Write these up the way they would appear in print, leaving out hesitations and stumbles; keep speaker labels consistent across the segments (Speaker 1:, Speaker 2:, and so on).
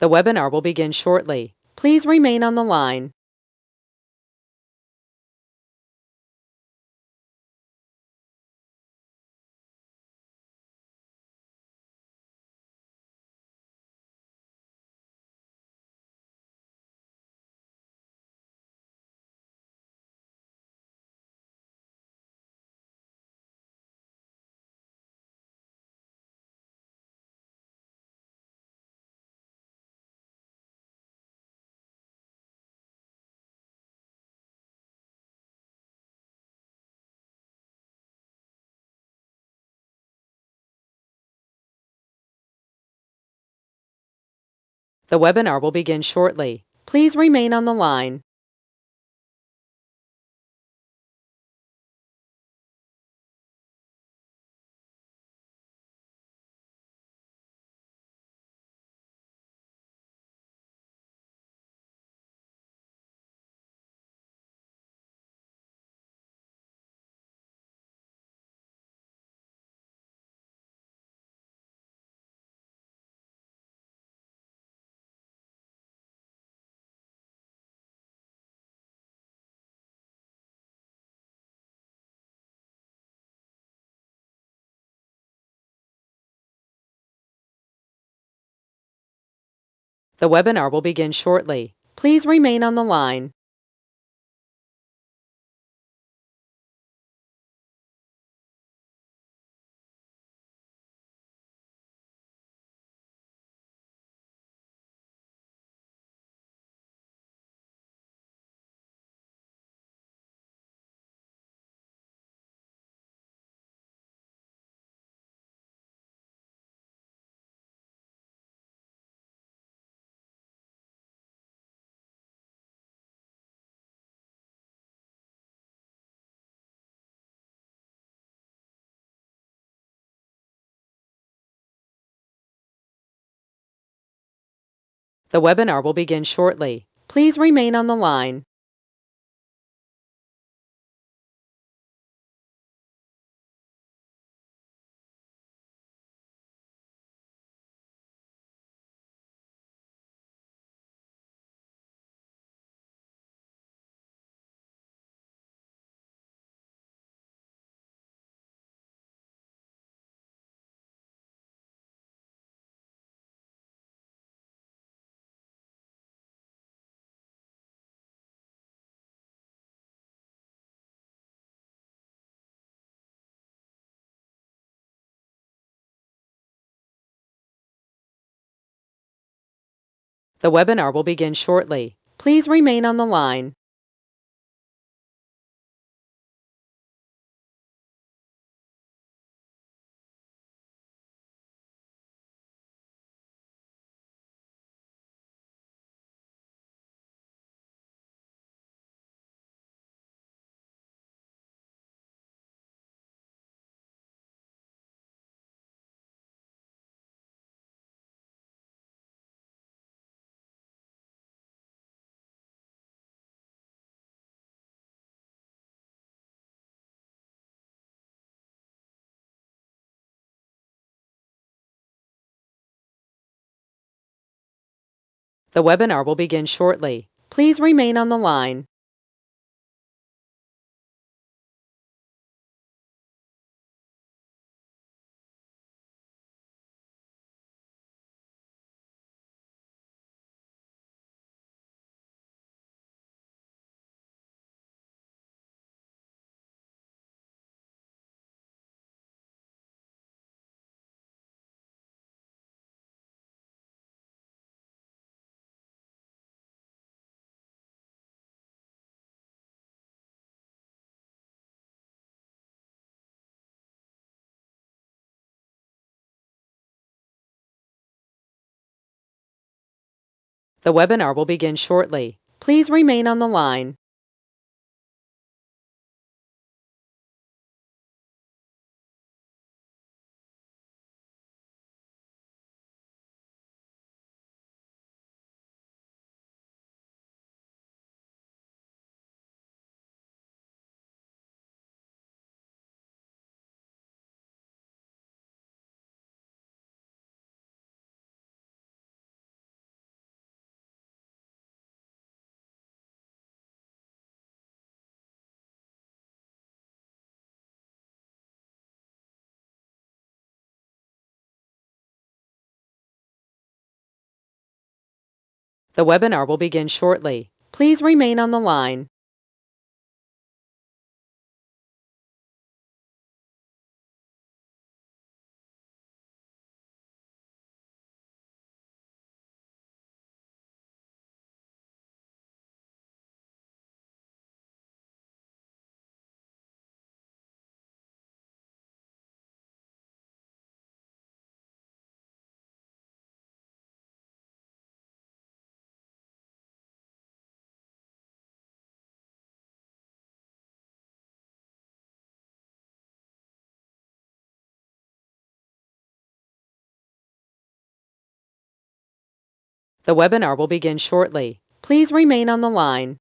Speaker 1: The webinar will begin shortly. Please remain on the line. The webinar will begin shortly. Please remain on the line. The webinar will begin shortly. Please remain on the line. The webinar will begin shortly. Please remain on the line. The webinar will begin shortly. Please remain on the line. The webinar will begin shortly. Please remain on the line. The webinar will begin shortly. Please remain on the line. The webinar will begin shortly. Please remain on the line. The webinar will begin shortly. Please remain on the line.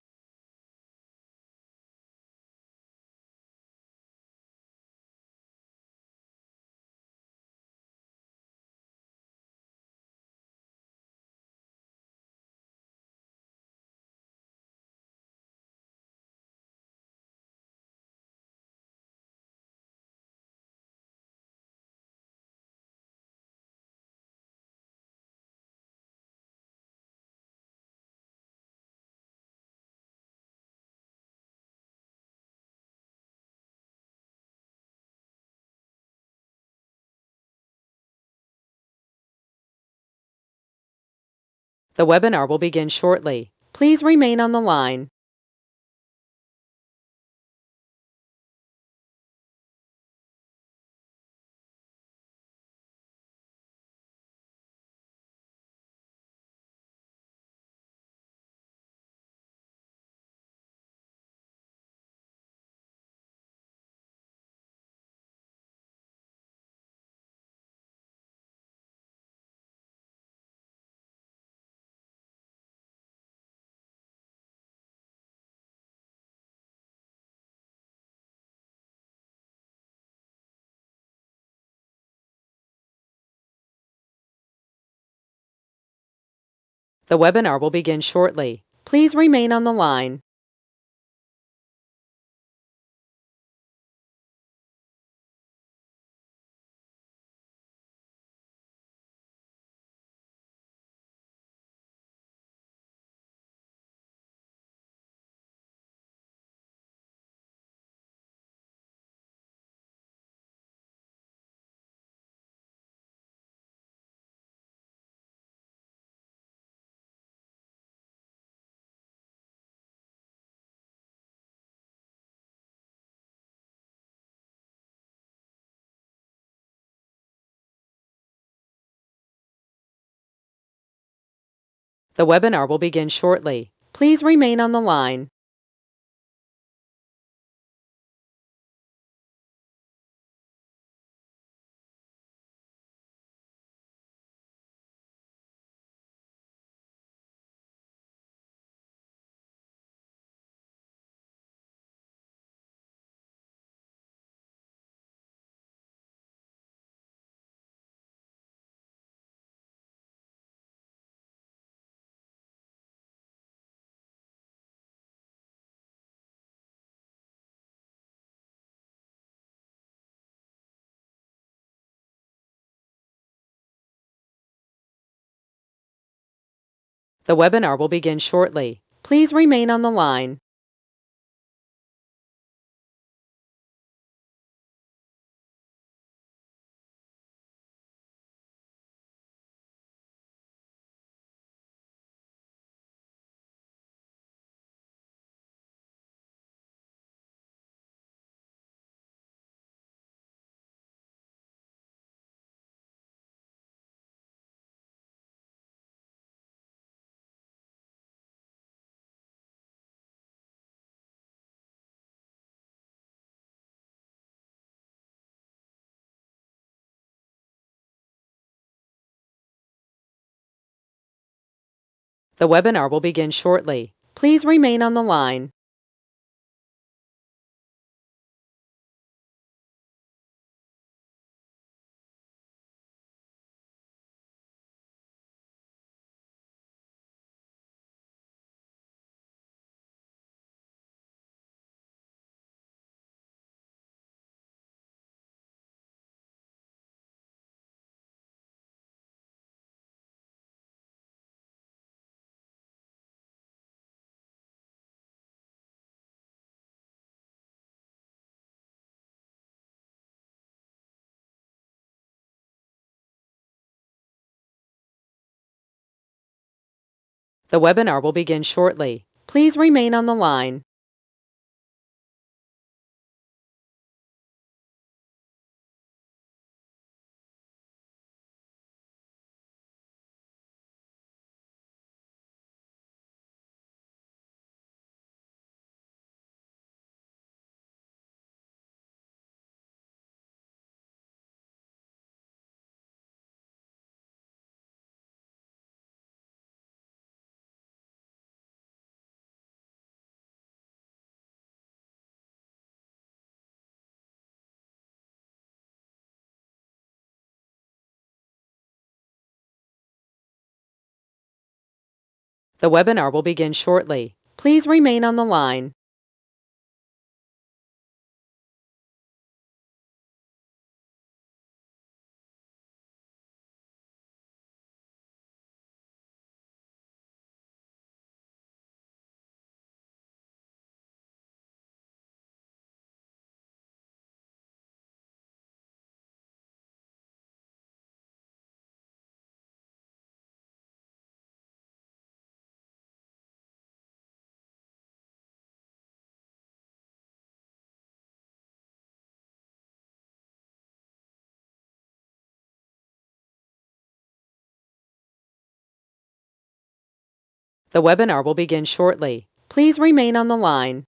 Speaker 1: The webinar will begin shortly. Please remain on the line. The webinar will begin shortly. Please remain on the line. The webinar will begin shortly. Please remain on the line. The webinar will begin shortly. Please remain on the line. The webinar will begin shortly. Please remain on the line. The webinar will begin shortly. Please remain on the line. The webinar will begin shortly. Please remain on the line. The webinar will begin shortly. Please remain on the line.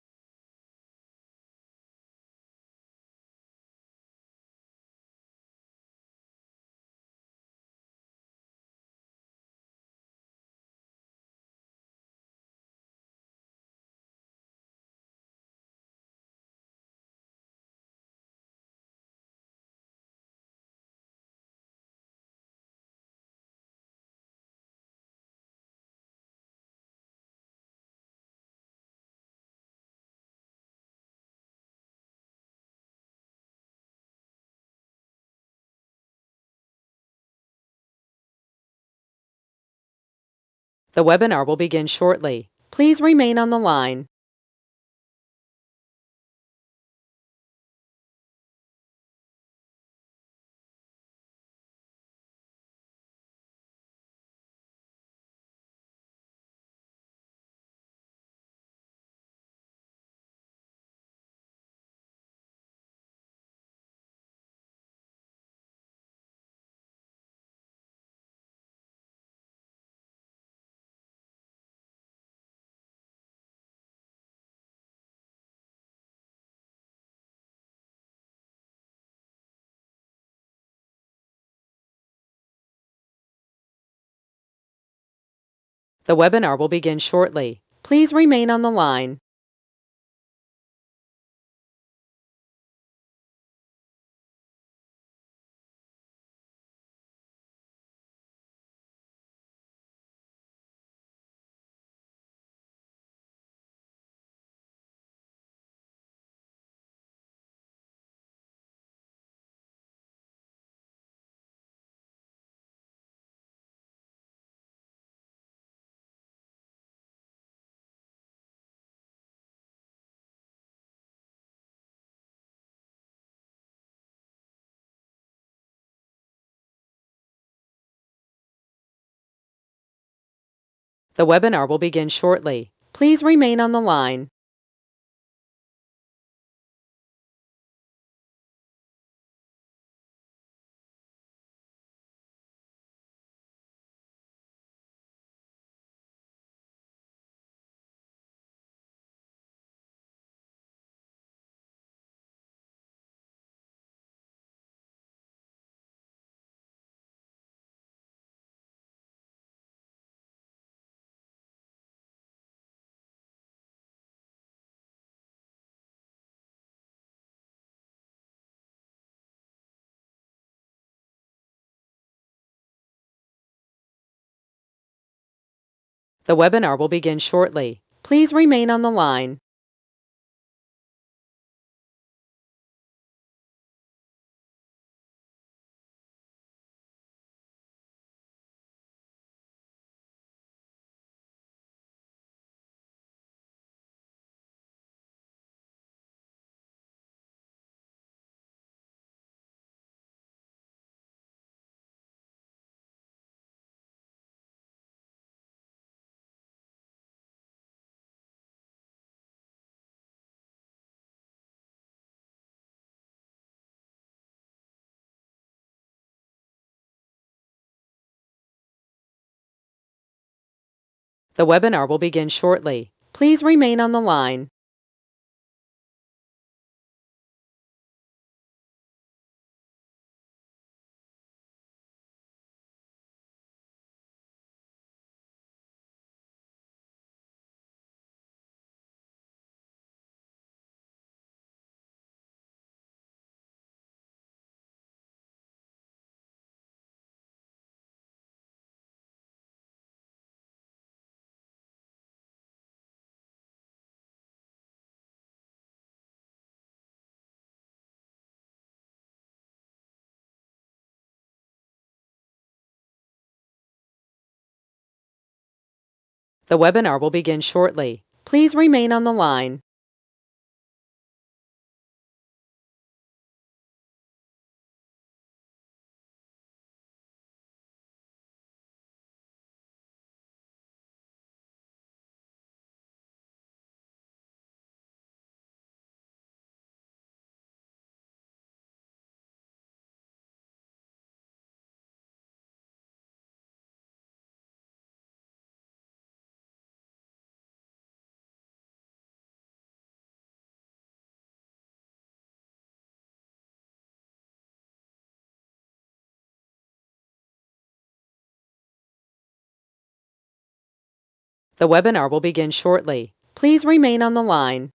Speaker 1: The webinar will begin shortly. Please remain on the line. The webinar will begin shortly. Please remain on the line. The webinar will begin shortly. Please remain on the line. The webinar will begin shortly. Please remain on the line. The webinar will begin shortly. Please remain on the line. The webinar will begin shortly. Please remain on the line. The webinar will begin shortly. Please remain on the line.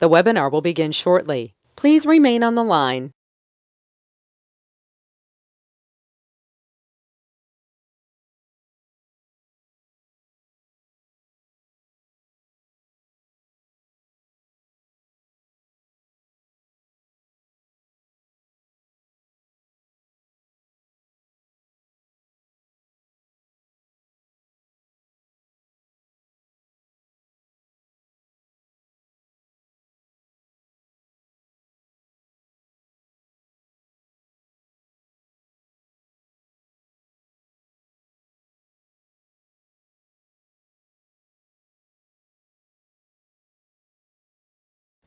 Speaker 1: The webinar will begin shortly. Please remain on the line.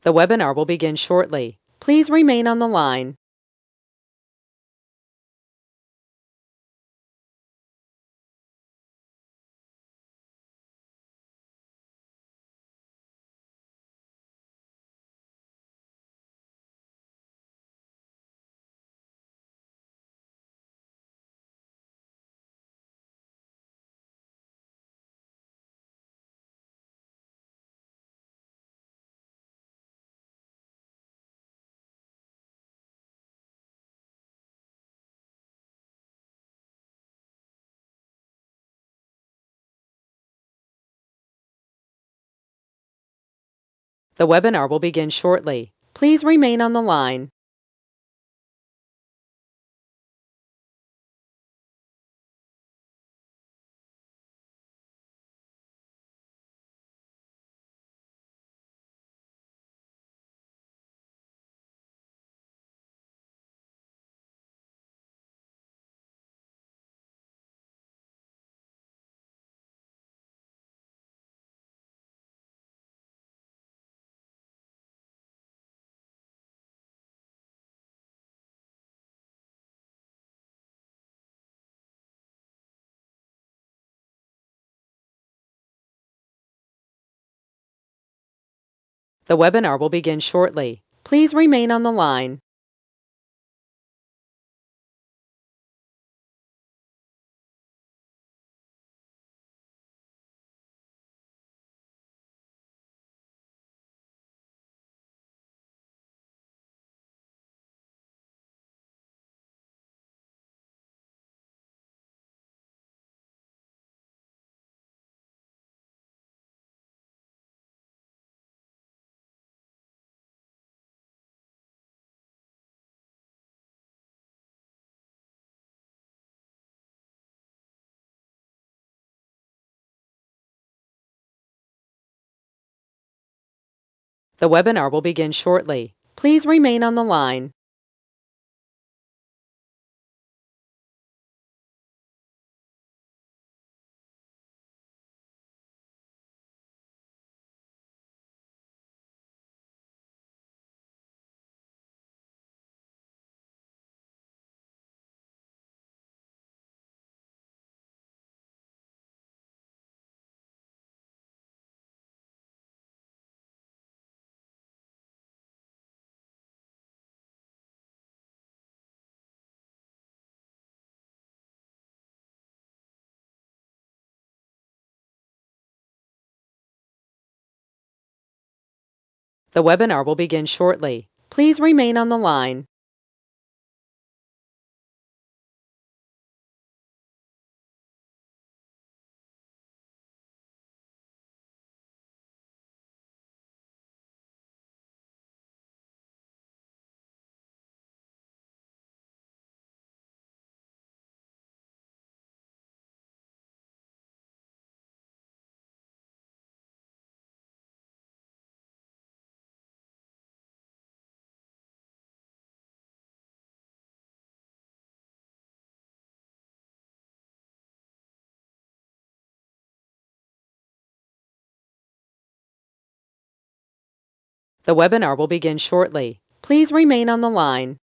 Speaker 1: The webinar will begin shortly. Please remain on the line. The webinar will begin shortly. Please remain on the line. The webinar will begin shortly. Please remain on the line. The webinar will begin shortly. Please remain on the line. The webinar will begin shortly. Please remain on the line. The webinar will begin shortly. Please remain on the line.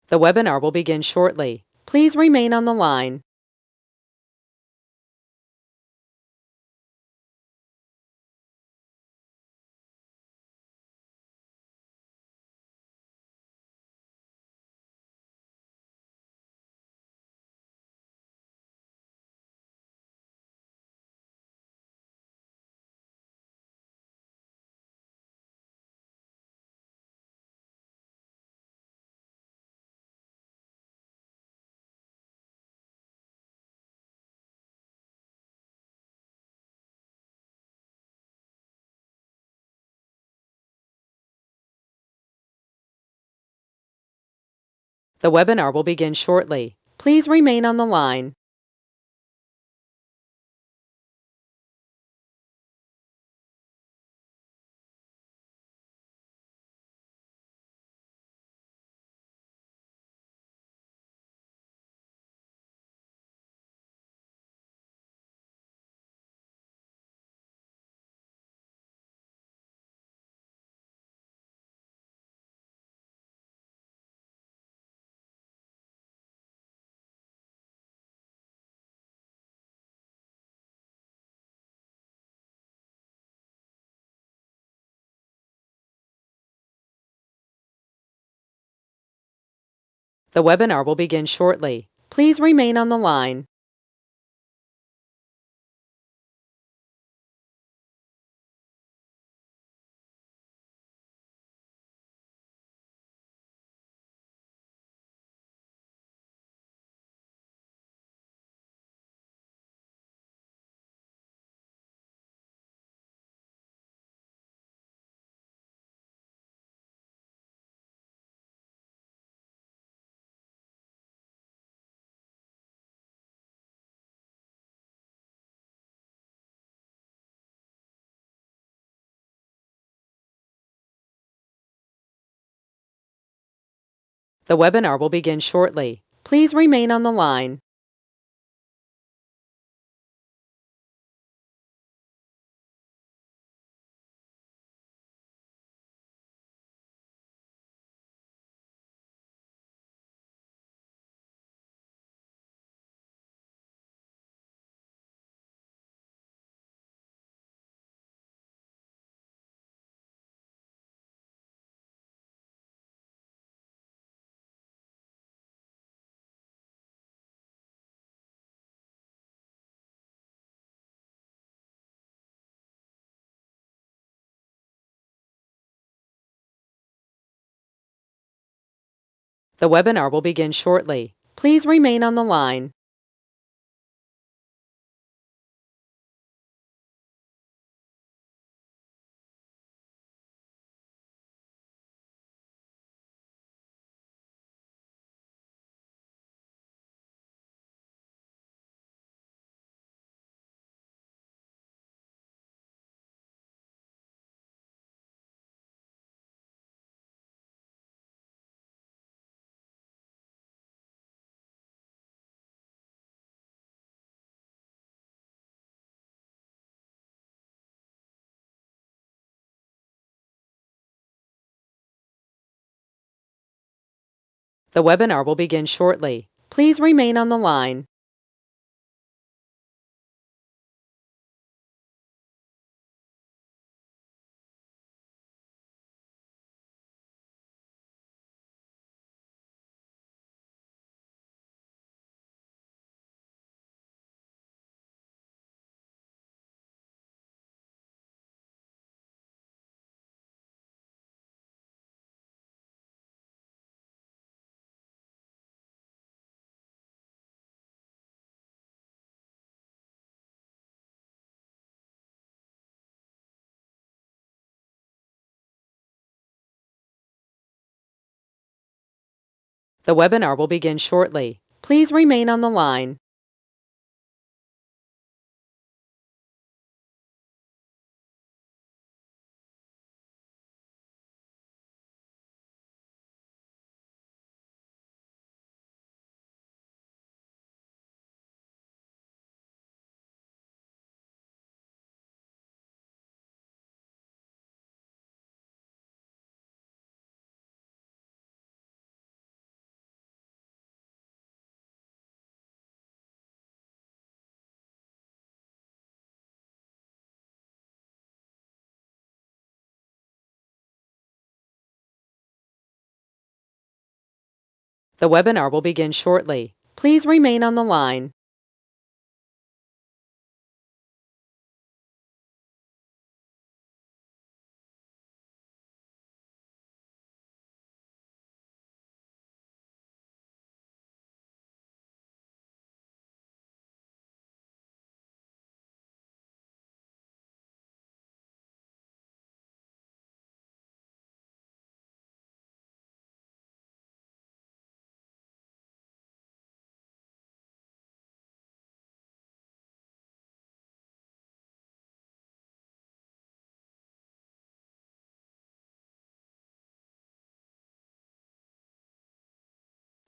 Speaker 1: The webinar will begin shortly. Please remain on the line. The webinar will begin shortly. Please remain on the line. The webinar will begin shortly. Please remain on the line. The webinar will begin shortly. Please remain on the line. The webinar will begin shortly. Please remain on the line. The webinar will begin shortly. Please remain on the line. The webinar will begin shortly. Please remain on the line. The webinar will begin shortly. Please remain on the line.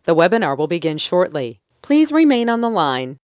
Speaker 1: The webinar will begin shortly. Please remain on the line.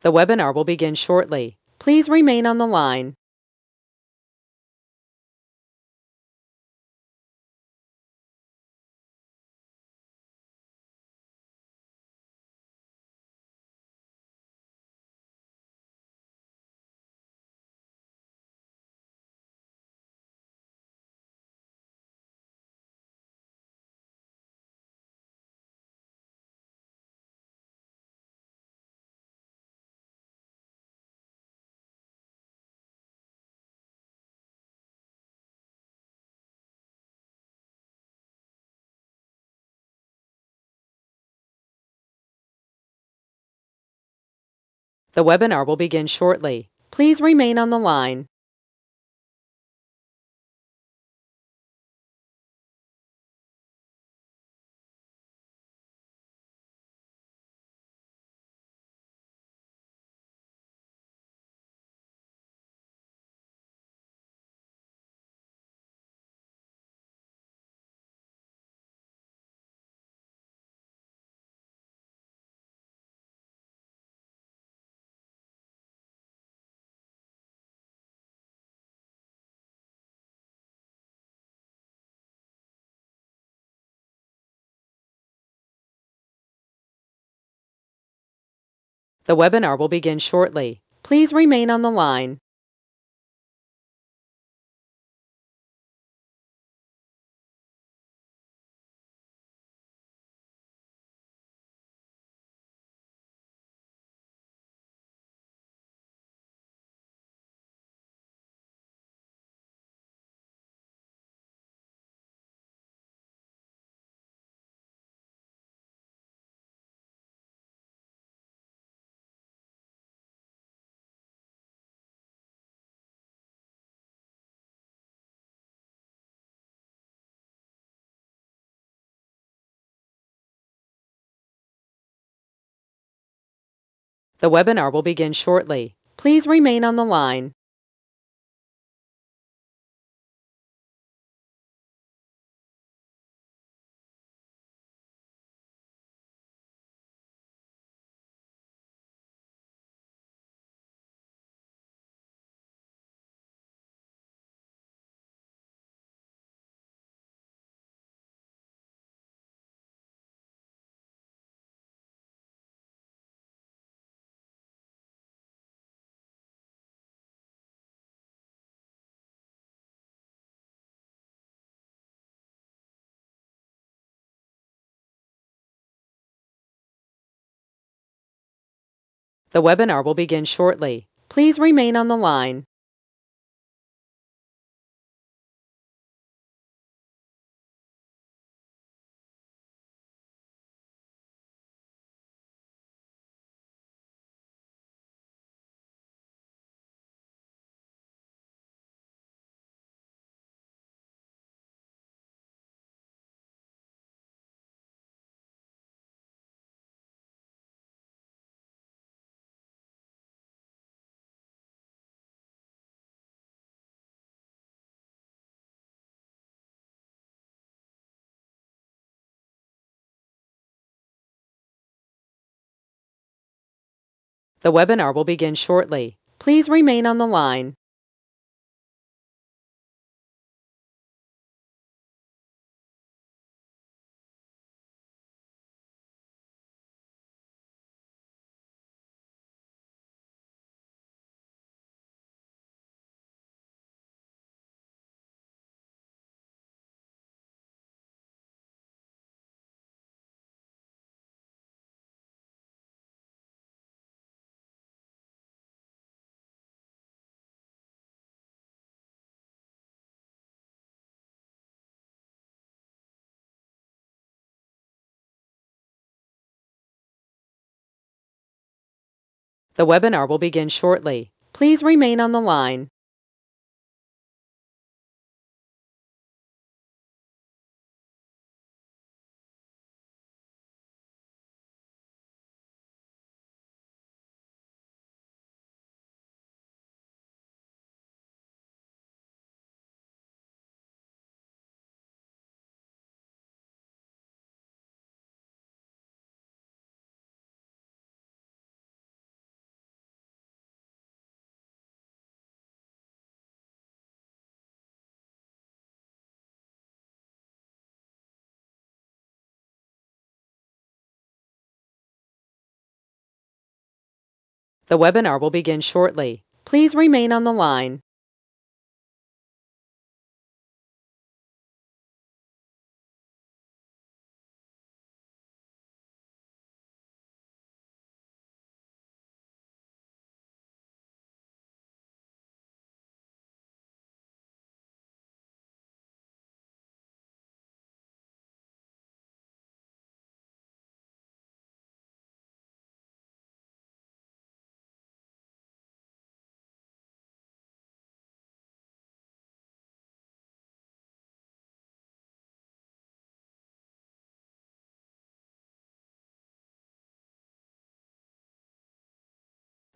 Speaker 1: The webinar will begin shortly. Please remain on the line. The webinar will begin shortly. Please remain on the line. The webinar will begin shortly. Please remain on the line. The webinar will begin shortly. Please remain on the line. The webinar will begin shortly. Please remain on the line. The webinar will begin shortly. Please remain on the line. The webinar will begin shortly. Please remain on the line. The webinar will begin shortly. Please remain on the line.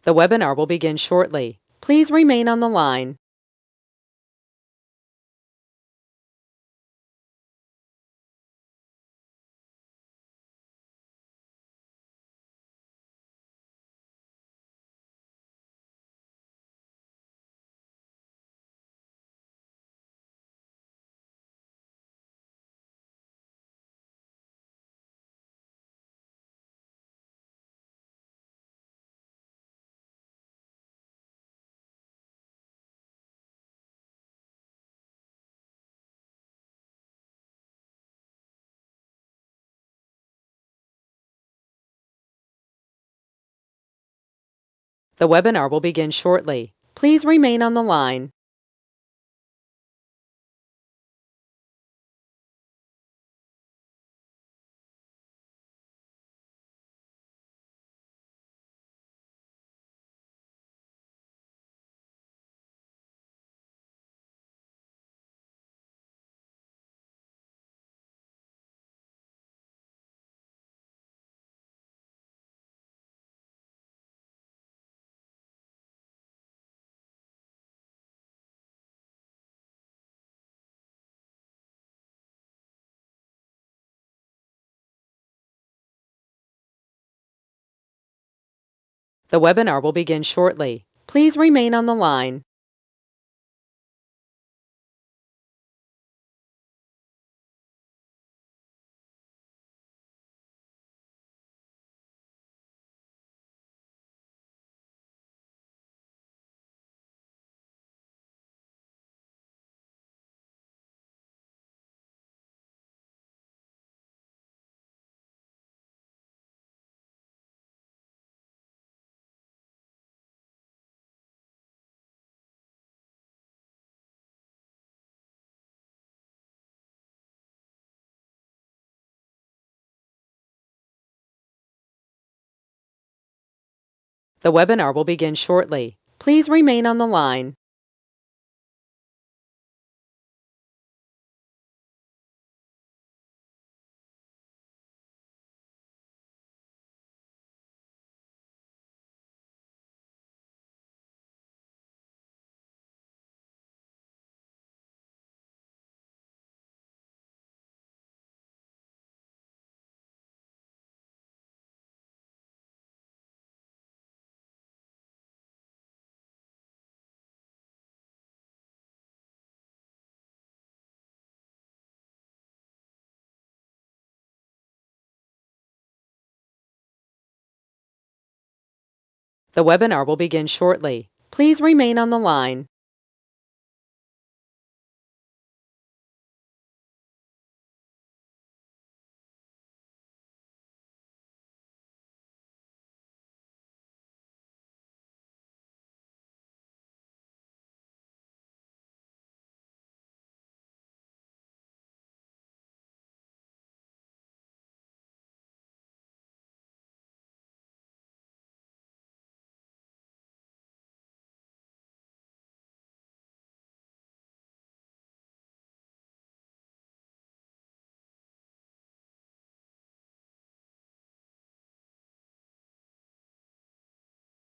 Speaker 1: The webinar will begin shortly. Please remain on the line. The webinar will begin shortly. Please remain on the line. The webinar will begin shortly. Please remain on the line. The webinar will begin shortly. Please remain on the line. The webinar will begin shortly. Please remain on the line.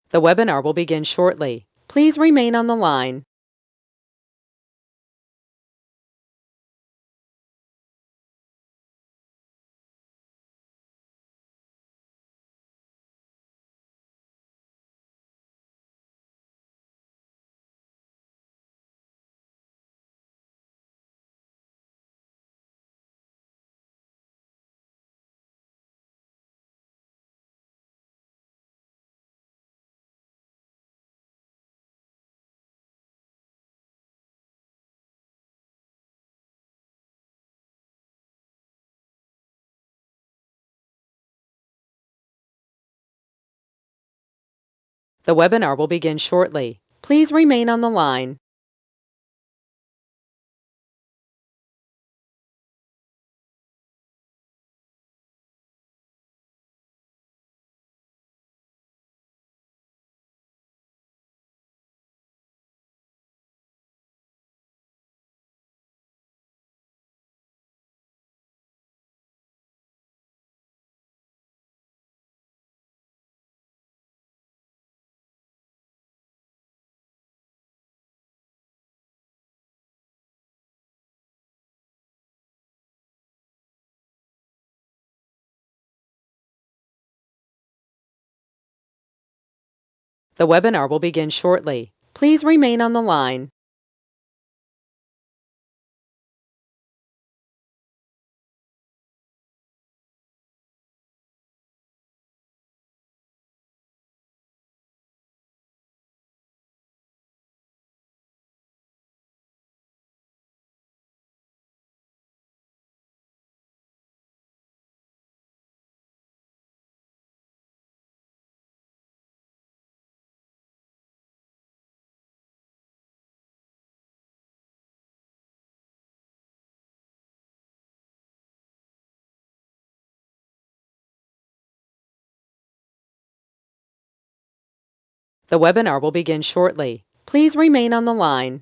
Speaker 1: The webinar will begin shortly. Please remain on the line. The webinar will begin shortly. Please remain on the line. The webinar will begin shortly. Please remain on the line. The webinar will begin shortly. Please remain on the line.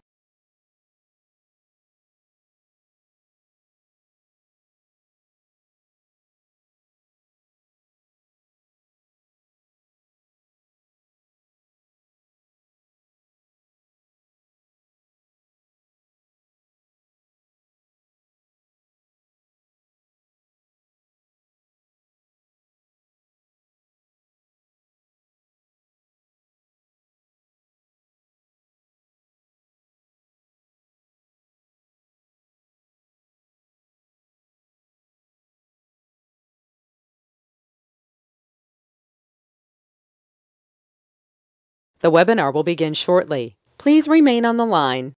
Speaker 1: The webinar will begin shortly. Please remain on the line.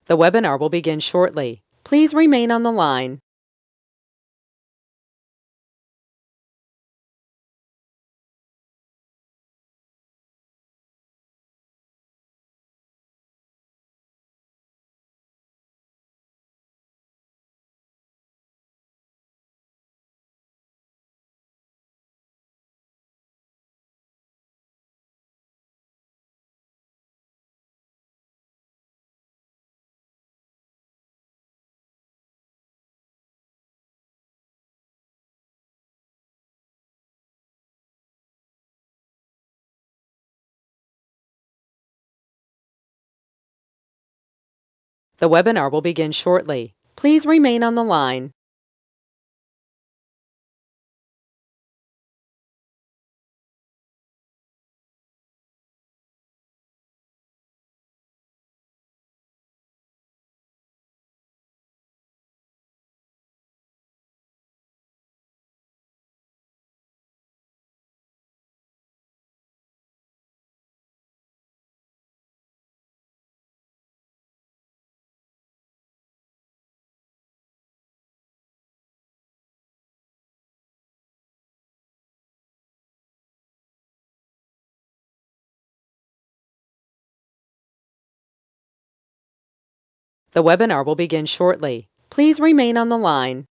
Speaker 1: The webinar will begin shortly. Please remain on the line. The webinar will begin shortly. Please remain on the line. The webinar will begin shortly. Please remain on the line.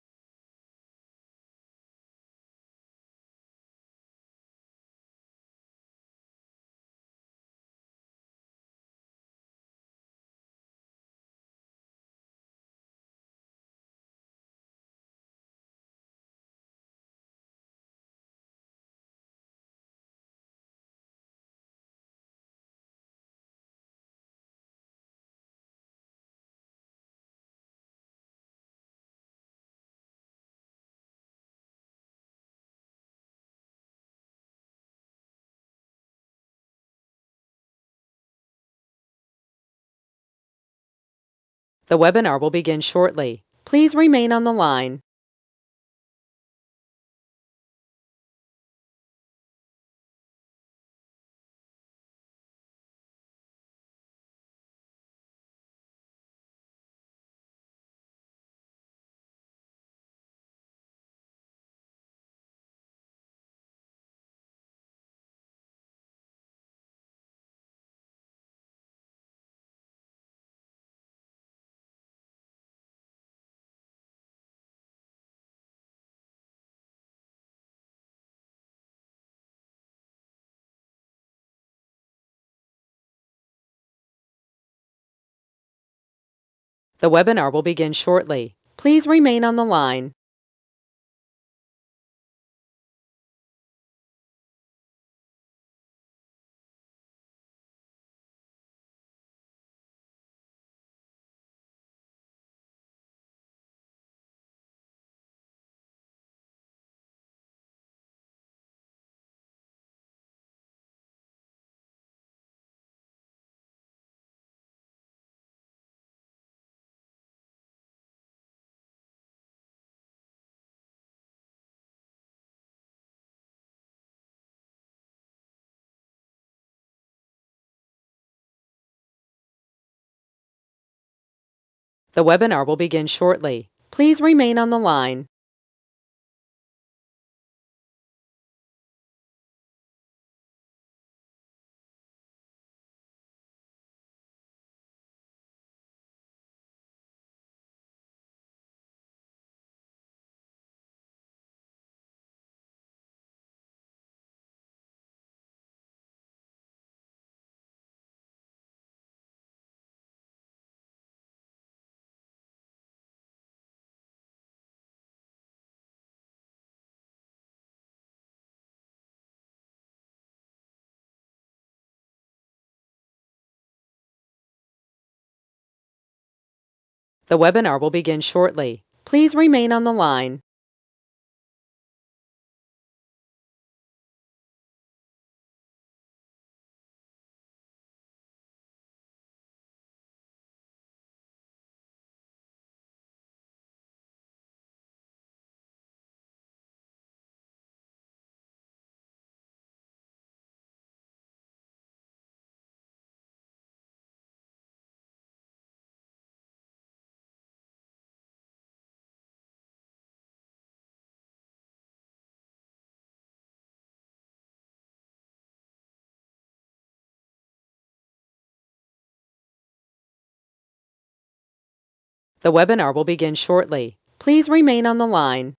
Speaker 1: The webinar will begin shortly. Please remain on the line. The webinar will begin shortly. Please remain on the line. The webinar will begin shortly. Please remain on the line. The webinar will begin shortly. Please remain on the line. The webinar will begin shortly. Please remain on the line.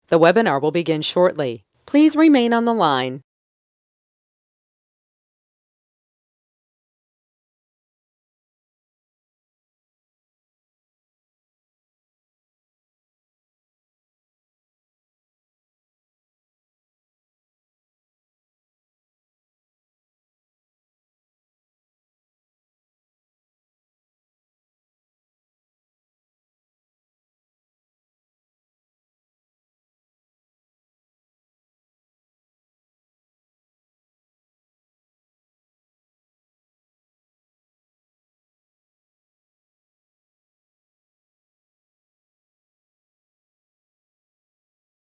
Speaker 1: The webinar will begin shortly. Please remain on the line.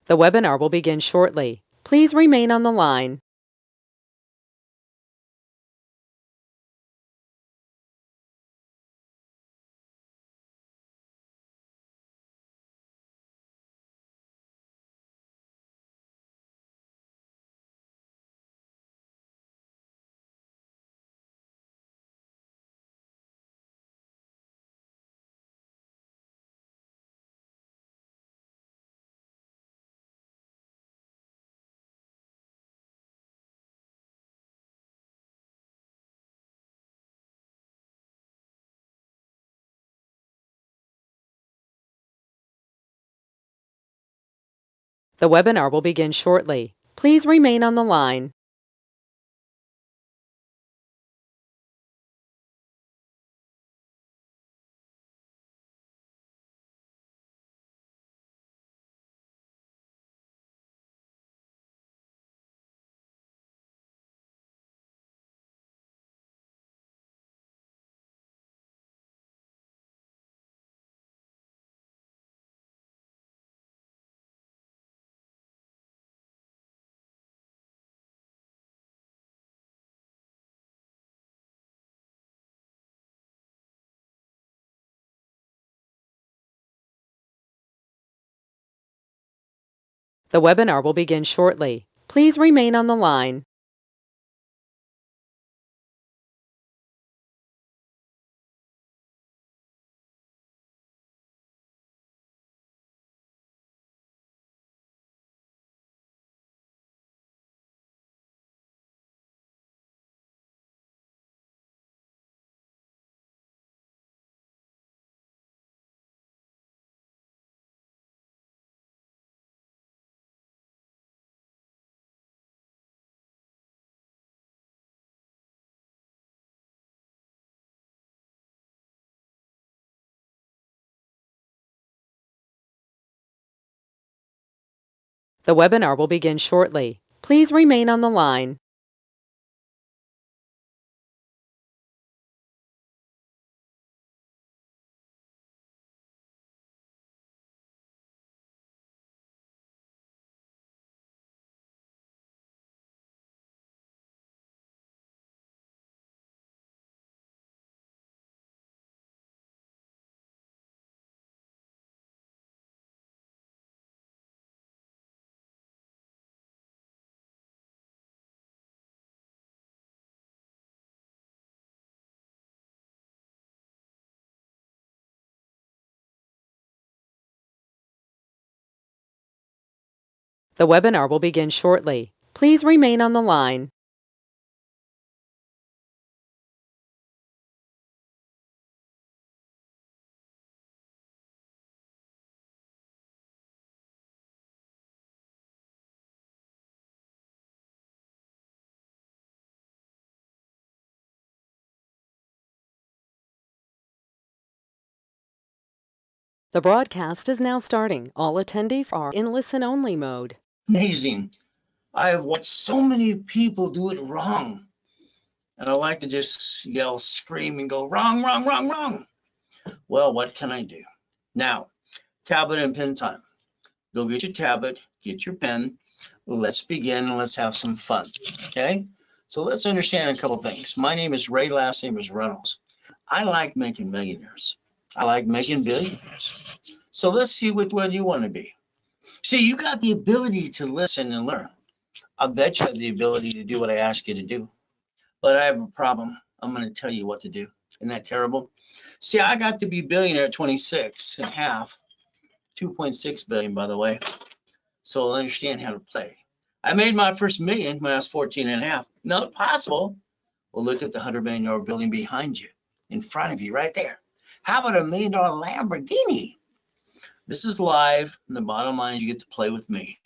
Speaker 1: The webinar will begin shortly. Please remain on the line. The webinar will begin shortly. Please remain on the line. The webinar will begin shortly. Please remain on the line. The webinar will begin shortly. Please remain on the line. The webinar will begin shortly. Please remain on the line. The broadcast is now starting. All attendees are in listen-only mode.
Speaker 2: Amazing. I have watched so many people do it wrong. And I like to just yell, scream, and go, wrong, wrong, wrong, wrong. Well, what can I do? Now, tablet and pen time. Go get your tablet, get your pen. Let's begin and let's have some fun. Okay? So let's understand a couple things. My name is Ray, last name is Reynolds. I like making millionaires. I like making billionaires. So let's see which one you want to be. See, you got the ability to listen and learn. I bet you have the ability to do what I ask you to do. But I have a problem. I'm going to tell you what to do. Isn't that terrible? See, I got to be billionaire at 26 and a half, 2.6 billion, by the way. So I'll understand how to play. I made my first million when I was 14 and a half. Not possible. Well, look at the $100 million building behind you, in front of you, right there. How about a $1 million Lamborghini? This is live, and the bottom line is you get to play with me.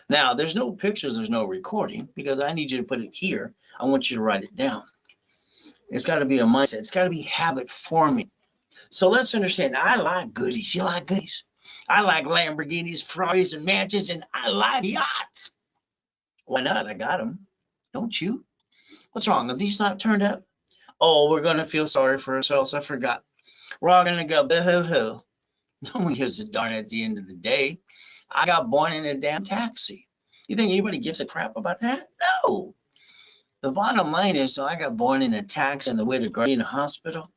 Speaker 2: Now, there's no pictures, there's no recording, because I need you to put it here. I want you to write it down. It's got to be a mindset. It's got to be habit forming. So let's understand, I like goodies. You like goodies? I like Lamborghinis, Ferraris, and mansions, and I like yachts. Why not? I got them. Don't you? What's wrong? Are these not turned up? Oh, we're going to feel sorry for ourselves. I forgot. We're all going to go boo-hoo-hoo. No one gives a darn at the end of the day. I got born in a damn taxi. You think anybody gives a crap about that? No. The bottom line is, so I got born in a taxi on the way to Gardena Hospital.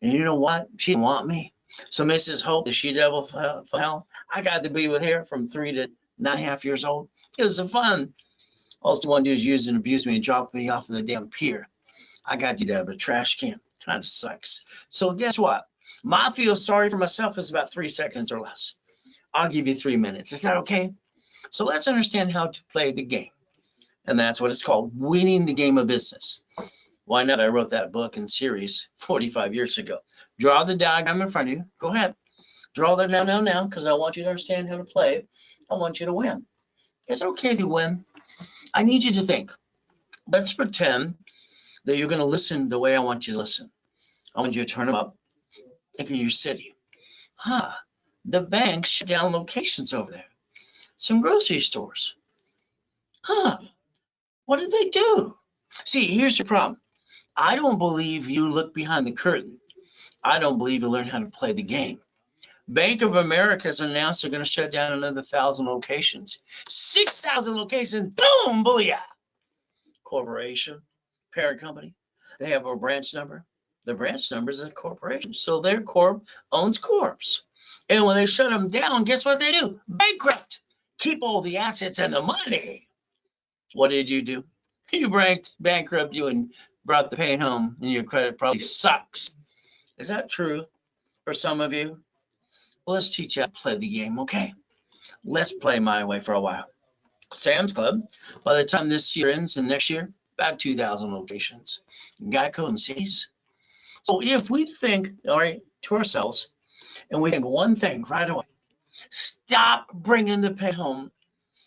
Speaker 2: And you know what? She didn't want me. So Mrs. Hope, the she-devil for hell, I got to be with her from 3 to 9.5 years old. It was so fun. All she wanted to do is use and abuse me and drop me off of the damn pier. I got to out of a trash can. Kind of sucks. So guess what? My feel sorry for myself is about 3 seconds or less. I'll give you 3 minutes. Is that okay? So let's understand how to play the game. And that's what it's called, winning the game of business. Why not? I wrote that book and series 45 years ago. Draw the diagram in front of you. Go ahead. Draw that now, because I want you to understand how to play it. I want you to win. Is it okay if you win? I need you to think. Let's pretend that you're going to listen the way I want you to listen. I want you to turn them up. Think of your city. The banks shut down locations over there. Some grocery stores. What did they do? See, here's the problem. I don't believe you look behind the curtain. I don't believe you learn how to play the game. Bank of America has announced they're going to shut down another 1,000 locations. 6,000 locations. Boom, booyah. Corporation, parent company. They have a branch number. The branch number is a corporation. So their corp owns corps. And when they shut them down, guess what they do? Bankrupt. Keep all the assets and the money. What did you do? You bankrupt you and brought the pain home, and your credit probably sucks. Is that true for some of you? Well, let's teach you how to play the game, okay? Let's play my way for a while. Sam's Club, by the time this year ends and next year, about 2,000 locations. Geico and cities. So if we think, all right, to ourselves, and we think one thing right away, stop bringing the pay home,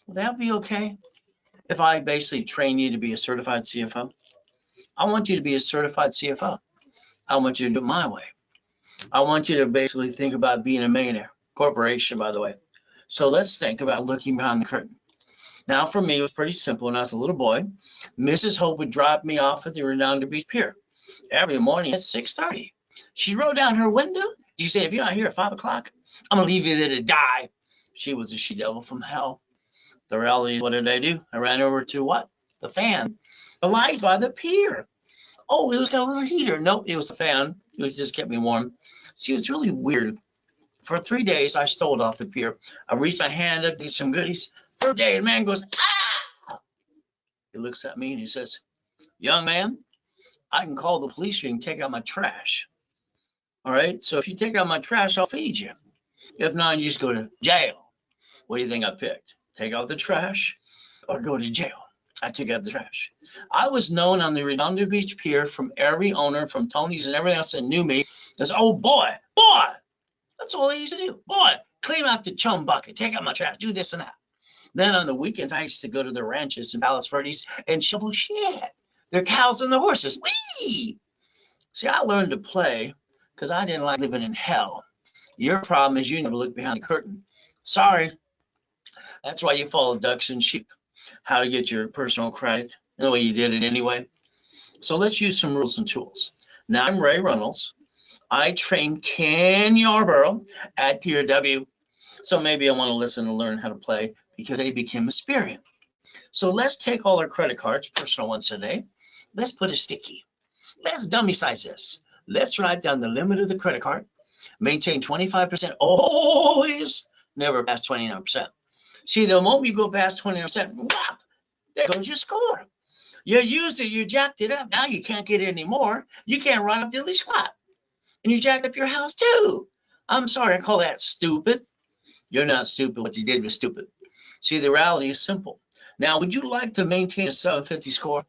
Speaker 2: will that be okay? If I basically train you to be a certified CFO, I want you to be a certified CFO. I want you to do it my way. I want you to basically think about being a millionaire. Corporation, by the way. So let's think about looking behind the curtain. Now, for me, it was pretty simple. When I was a little boy, Mrs. Hope would drop me off at the Redondo Beach Pier every morning at 6:30. She rolled down her window. She said, if you're not here at 5 o'clock, I'm going to leave you there to die. She was a she-devil from hell. The reality is, what did I do? I ran over to what? The fan. The light by the pier. Oh, it was got a little heater. Nope, it was the fan. It was just kept me warm. See, it's really weird. For 3 days, I stole it off the pier. I reached my hand up to get some goodies. Third day, the man goes, ah! He looks at me and he says, young man, I can call the police. You can take out my trash. All right, so if you take out my trash, I'll feed you. If not, you just go to jail. What do you think I picked? Take out the trash or go to jail? I took out the trash. I was known on the Redondo Beach Pier from every owner, from Tony's and everything else that knew me, as, oh, boy. That's all they used to do. Boy, clean out the chum bucket, take out my trash, do this and that. Then on the weekends, I used to go to the ranches in Palos Verdes and shovel shit. Their cows and the horses. Whee! See, I learned to play because I didn't like living in hell. Your problem is you never look behind the curtain. Sorry. That's why you follow ducks and sheep. How to get your personal credit, the way you did it anyway. So let's use some rules and tools. Now, I'm Ray Reynolds. I trained Ken Yarborough at PRW. So maybe I want to listen and learn how to play because they became a spirit. So let's take all our credit cards, personal ones today. Let's put a sticky. Let's dummy size this. Let's write down the limit of the credit card. Maintain 25%, always never past 29%. See, the moment you go past 29%, whap, there goes your score. You used it, you jacked it up. Now you can't get it anymore. You can't run up diddly squat. And you jacked up your house too. I'm sorry, I call that stupid. You're not stupid. What you did was stupid. See, the reality is simple. Now, would you like to maintain a 750 score?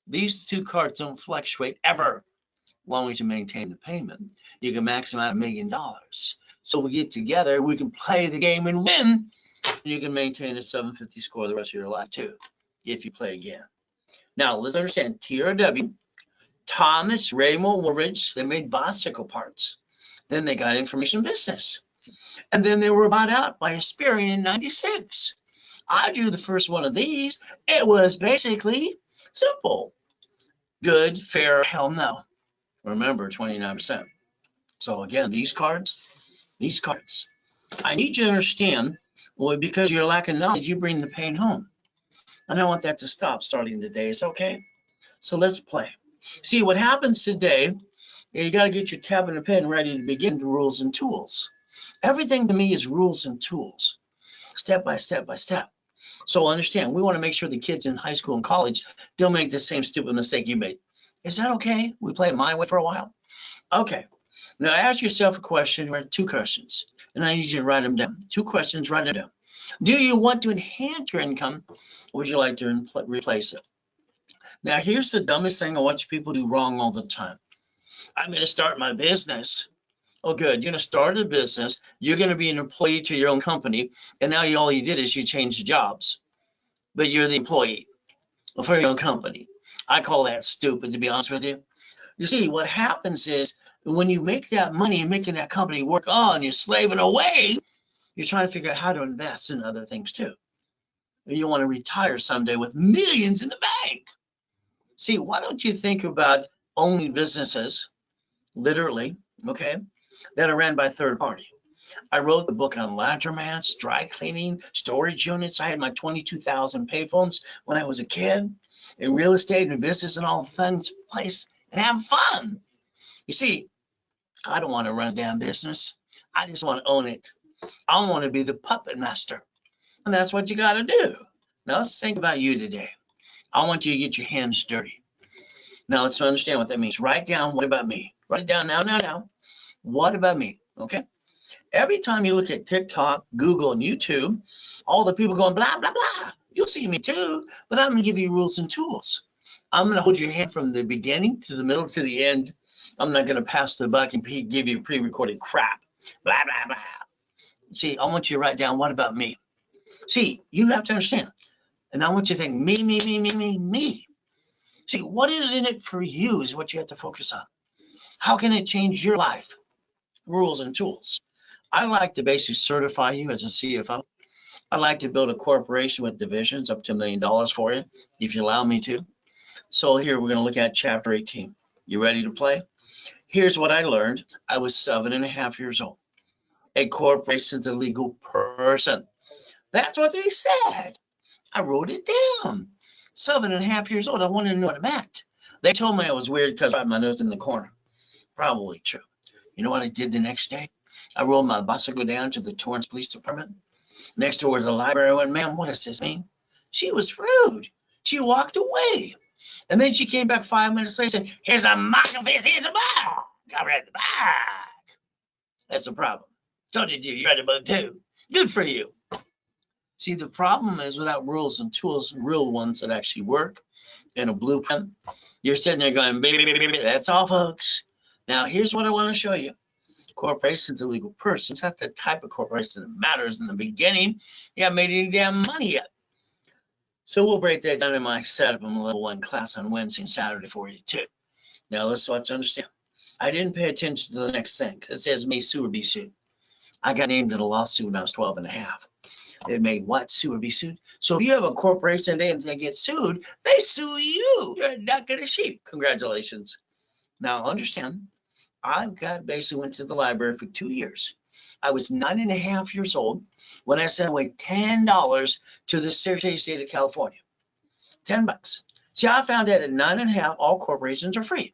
Speaker 2: These two cards don't fluctuate ever. As long as you maintain the payment, you can max them out $1 million. So we get together, we can play the game and win. And you can maintain a 750 score the rest of your life too, if you play again. Now, let's understand TRW, Thomas Raymond Woolridge, they made bicycle parts. Then they got information business. And then they were bought out by Asperian in 96. I drew the first one of these. It was basically simple. Good, fair, hell no. Remember, 29%. So again, these cards, I need you to understand, well, because you're lacking knowledge, you bring the pain home. And I want that to stop starting today. Is okay? So let's play. See, what happens today, you got to get your tab and a pen ready to begin the rules and tools. Everything to me is rules and tools, step by step by step. So understand, we want to make sure the kids in high school and college don't make the same stupid mistake you made. Is that okay? We play it my way for a while? Okay. Now ask yourself a question, or two questions, and I need you to write them down. Two questions, write them down. Do you want to enhance your income, or would you like to replace it? Now, here's the dumbest thing I watch people do wrong all the time. I'm going to start my business. Oh, good. You're going to start a business. You're going to be an employee to your own company. And now all you did is you changed jobs. But you're the employee for your own company. I call that stupid, to be honest with you. You see, what happens is when you make that money and making that company work on, you're slaving away, you're trying to figure out how to invest in other things too. You want to retire someday with millions in the bank. See, why don't you think about owning businesses, literally, okay, that are ran by third party? I wrote the book on laundromats, dry cleaning, storage units. I had my 22,000 payphones when I was a kid, in real estate and business and all the things place and have fun. You see, I don't want to run a damn business. I just want to own it. I want to be the puppet master. And that's what you got to do. Now let's think about you today. I want you to get your hands dirty. Now let's understand what that means. Write down, what about me? Write it down now. What about me? Okay. Every time you look at TikTok, Google, and YouTube, all the people going blah, blah, blah. You'll see me too, but I'm going to give you rules and tools. I'm going to hold your hand from the beginning to the middle to the end. I'm not going to pass the buck and give you pre-recorded crap. Blah, blah, blah. See, I want you to write down, what about me? See, you have to understand. And I want you to think, me. See, what is in it for you is what you have to focus on. How can it change your life? Rules and tools. I like to basically certify you as a CFO. I'd like to build a corporation with divisions up to $1 million for you, if you allow me to. So here we're going to look at chapter 18. You ready to play? Here's what I learned. I was 7.5 years old. A corporation is a legal person. That's what they said. I wrote it down. 7.5 years old. I wanted to know what it meant. They told me I was weird because I had my nose in the corner. Probably true. You know what I did the next day? I rolled my bicycle down to the Torrance Police Department. Next door was a library. I went, ma'am, what does this mean? She was rude. She walked away. And then she came back 5 minutes later and said, here's a mock of his, here's a bag. I read the bag. That's a problem. So did you. You read the book too. Good for you. See, the problem is without rules and tools, real ones that actually work in a blueprint, you're sitting there going, baby, that's all, folks. Now, here's what I want to show you. Corporation's a legal person. It's not the type of corporation that matters in the beginning. You haven't made any damn money yet. So we'll break that down in my setup in level 1 class on Wednesday and Saturday for you too. Now let's understand. I didn't pay attention to the next thing. It says may sue or be sued. I got named in a lawsuit when I was 12.5. It made what? Sue or be sued. So if you have a corporation today and they get sued, they sue you. You're a duck and a sheep. Congratulations. Now understand, I basically went to the library for 2 years. I was 9.5 years old when I sent away $10 to the Secretary of State of California. $10. See, I found out at 9.5, all corporations are free.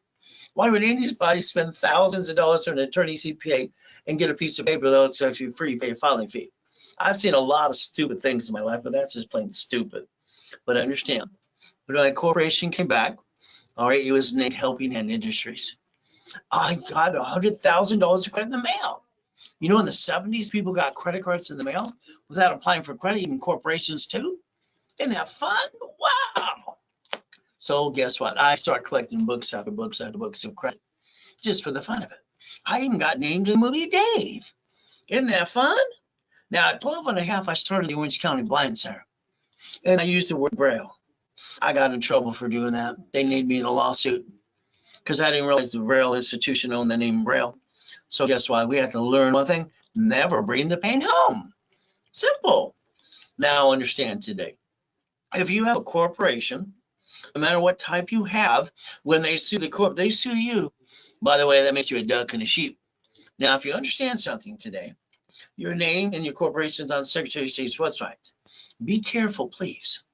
Speaker 2: Why would anybody spend thousands of dollars on an attorney CPA and get a piece of paper that looks actually free, pay a filing fee? I've seen a lot of stupid things in my life, but that's just plain stupid. But understand, when my corporation came back, all right, it was named Helping Hand Industries. I got $100,000 of credit in the mail. You know, in the 70s, people got credit cards in the mail without applying for credit, even corporations too. Isn't that fun? Wow. So guess what? I started collecting books after books after books of credit just for the fun of it. I even got named in the movie Dave. Isn't that fun? Now, at 12.5, I started the Orange County Blind Center, and I used the word Braille. I got in trouble for doing that. They named me in a lawsuit because I didn't realize the Braille Institution owned the name Braille. So guess what? We had to learn one thing: never bring the pain home. Simple. Now understand today, if you have a corporation, no matter what type you have, when they sue the corp, they sue you. By the way, that makes you a duck and a sheep. Now, if you understand something today, your name and your corporation's on the Secretary of State's website. Be careful, please.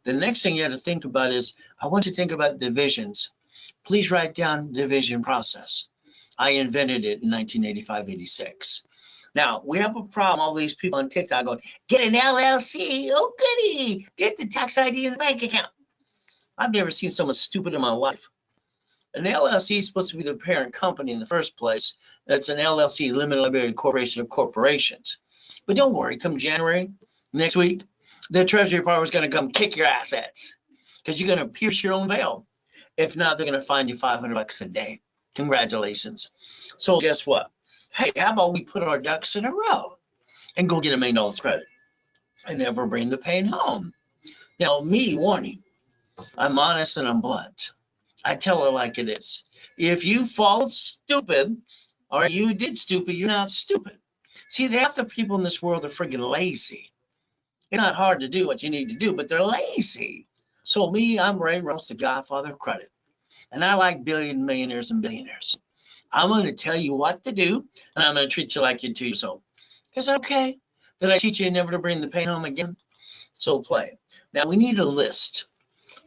Speaker 2: The next thing you have to think about is, I want you to think about divisions. Please write down division process. I invented it in 1985-86. Now, we have a problem. All these people on TikTok going, get an LLC. Oh, goody. Get the tax ID in the bank account. I've never seen someone stupid in my life. An LLC is supposed to be the parent company in the first place. That's an LLC, limited liability corporation of corporations. But don't worry, come January next week, the Treasury Department is going to come kick your assets because you're going to pierce your own veil. If not, they're going to fine you $500 a day. Congratulations. So guess what? Hey, how about we put our ducks in a row and go get $1 million credit and never bring the pain home? Now, me, warning, I'm honest and I'm blunt. I tell it like it is. If you fall stupid or you did stupid, you're not stupid. See, half the people in this world are friggin' lazy. It's not hard to do what you need to do, but they're lazy. So me, I'm Ray Ross, the godfather of credit. And I like millionaires and billionaires. I'm going to tell you what to do, and I'm going to treat you like you're 2 years old. Is that okay? Did I teach you never to bring the pain home again? So play. Now, we need a list.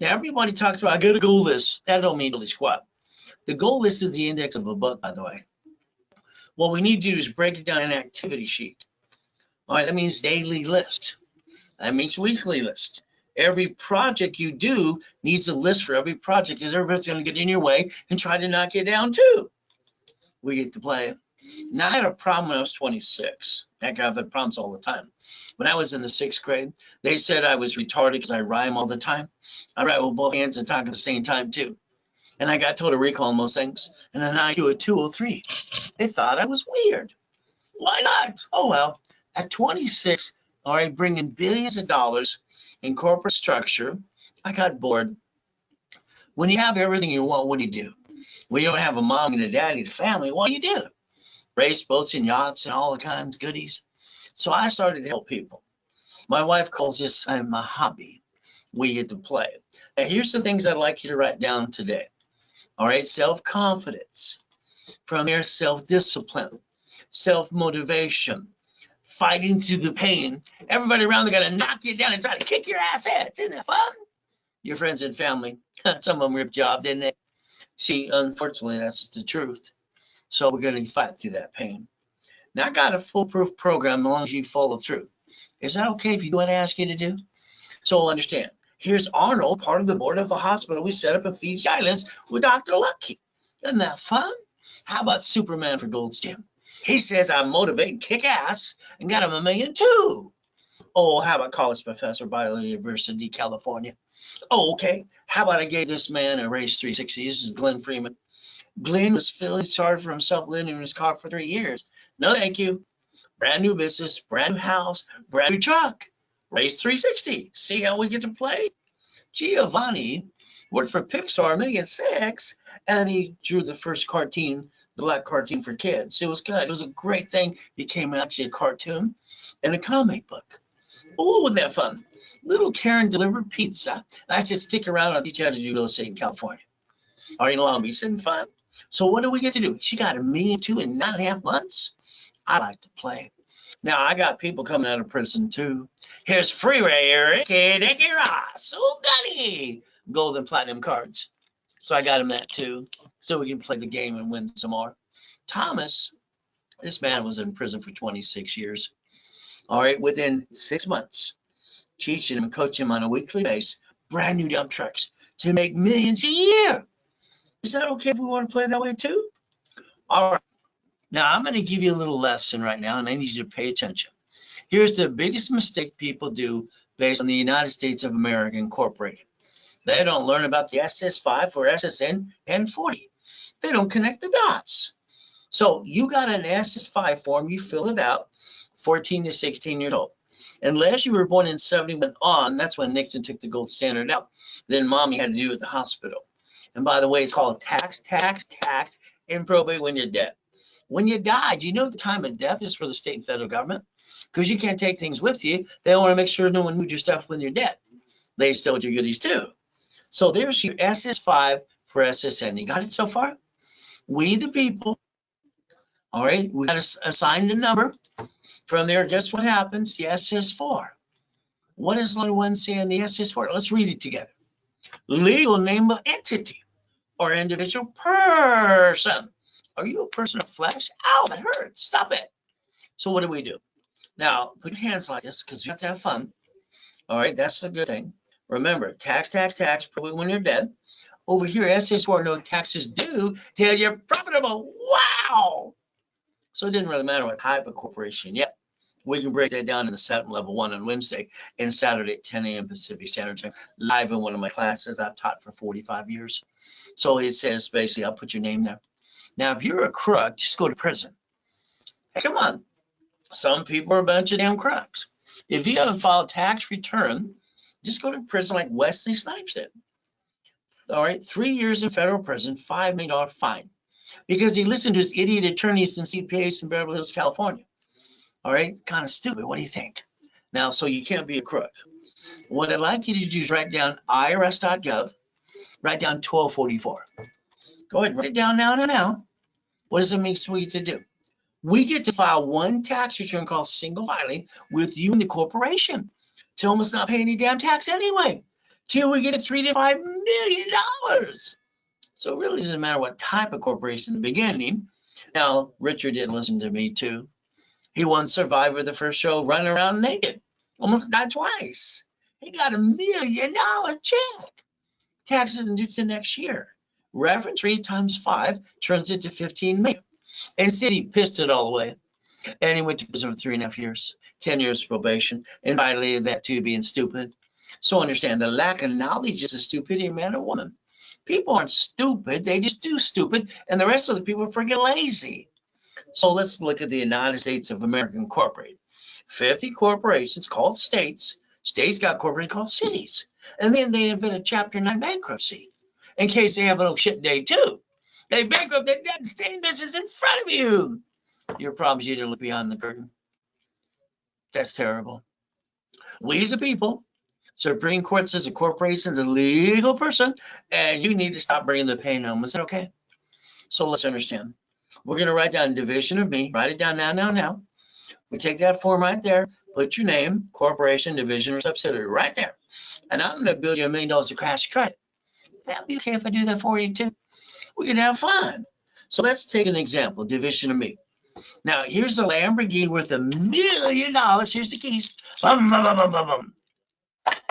Speaker 2: Now, everybody talks about, I got a goal list. That don't mean really squat. The goal list is the index of a book, by the way. What we need to do is break it down in an activity sheet. All right, that means daily list. That means weekly list. Every project you do needs a list for every project because everybody's going to get in your way and try to knock you down too. We get to play. Now, I had a problem when I was 26. Heck, I've had problems all the time. When I was in the 6th grade, they said I was retarded because I rhyme all the time. I write with both hands and talk at the same time too. And I got told to recall most things. And an IQ of 203. They thought I was weird. Why not? Oh, well, at 26, all right, bringing billions of dollars in corporate structure, I got bored. When you have everything you want, what do you do? When you don't have a mom and a daddy, the family, what do? race boats and yachts and all the kinds of goodies. So I started to help people. My wife calls this my hobby. We get to play. Now, here's the things I'd like you to write down today. All right, self-confidence. From there, self-discipline, self-motivation, fighting through the pain. Everybody around, they got to knock you down and try to kick your ass heads. Isn't that fun? Your friends and family, some of them ripped you off, didn't they? See, unfortunately, that's the truth. So we're going to fight through that pain. Now, I got a foolproof program as long as you follow through. Is that okay if you do what I ask you to do? So understand, here's Arnold, part of the board of the hospital we set up in Fiji Islands with Dr. Lucky. Isn't that fun? How about Superman for Gold's Gym? He says I'm motivating, kick ass, and got him $1 million too. Oh, how about college professor, Biola University, California? Oh, okay. How about I gave this man a race 360? This is Glenn Freeman. Glenn was feeling sorry for himself living in his car for 3 years. No, thank you. Brand new business, brand new house, brand new truck. Race 360. See how we get to play? Giovanni worked for Pixar, $1.6 million, and he drew the first cartoon, the black cartoon for kids. It was good. It was a great thing. It became actually a cartoon and a comic book. Oh, wasn't that fun? Little Karen delivered pizza. And I said, stick around. I'll teach you how to do real estate in California. Or in Long Beach. Isn't fun? So what do we get to do? She got $1.2 million in 9.5 months. I like to play. Now, I got people coming out of prison, too. Here's Freeway Ricky Dicky Ross. Oh, goody. Gold and platinum cards. So I got him that, too. So we can play the game and win some more. Thomas, this man was in prison for 26 years. All right, within 6 months, teaching him, coaching him on a weekly basis, brand new dump trucks to make millions a year. Is that okay if we want to play that way too? All right. Now I'm going to give you a little lesson right now, and I need you to pay attention. Here's the biggest mistake people do based on the United States of America Incorporated. They don't learn about the SS5 or SSN N40. They don't connect the dots. So you got an SS5 form, you fill it out, 14 to 16 years old. Unless you were born in 71 on, that's when Nixon took the gold standard out. Then mommy had to do it at the hospital. And by the way, it's called tax, and probate when you're dead. When you die, do you know the time of death is for the state and federal government? Because you can't take things with you. They want to make sure no one moved your stuff when you're dead. They stole your goodies too. So there's your SS5 for SSN. You got it so far? We the people, all right, we got to assign the number. From there, guess what happens? The SS4. What does line 1 say in the SS4? Let's read it together. Legal name of entity or individual person. Are you a person of flesh? Ow, that hurts. Stop it. So what do we do? Now, put your hands like this because you have to have fun. All right, that's the good thing. Remember, tax, probably when you're dead. Over here, SS4, no taxes due till you're profitable. Wow. So it didn't really matter what type of corporation yet. We can break that down in the setup level 1 on Wednesday and Saturday at 10 a.m. Pacific Standard Time, live in one of my classes I've taught for 45 years. So it says basically, I'll put your name there. Now, if you're a crook, just go to prison. Hey, come on. Some people are a bunch of damn crooks. If you haven't filed tax return, just go to prison like Wesley Snipes did. All right, 3 years in federal prison, $5 million fine. Because he listened to his idiot attorneys and CPAs in Beverly Hills, California. All right, kind of stupid. What do you think? Now, so you can't be a crook. What I'd like you to do is write down irs.gov, write down 1244. Go ahead, write it down now. What does it mean for you to do? We get to file one tax return called single filing with you and the corporation. Tell them it's not paying any damn tax anyway, till we get a $3 to $5 million. So it really doesn't matter what type of corporation in the beginning. Now, Richard didn't listen to me too. He won Survivor the first show running around naked. Almost died twice. He got $1 million check. Taxes are due to next year. Reference 3 times 5 turns it to 15 million. Instead, he pissed it all away. And he went to prison for 3.5 years, 10 years probation, and violated that too, being stupid. So understand, the lack of knowledge is a stupidity of man or woman. People aren't stupid, they just do stupid, and the rest of the people are freaking lazy. So let's look at the United States of America Incorporated. 50 corporations called states. States got corporations called cities. And then they invented Chapter 9 bankruptcy in case they have an oh shit day too. They bankrupt their debt and stay in business in front of you. Your problem is you didn't look beyond the curtain. That's terrible. We the people, Supreme Court says a corporation is a legal person, and you need to stop bringing the pain home. Is that okay? So let's understand. We're going to write down division of me. Write it down now. We take that form right there, put your name, corporation, division, or subsidiary right there. And I'm going to bill you $1 million of cash credit. That'd be okay if I do that for you too. We can have fun. So let's take an example, division of me. Now, here's a Lamborghini worth $1 million. Here's the keys. Bum, bum, bum, bum, bum, bum.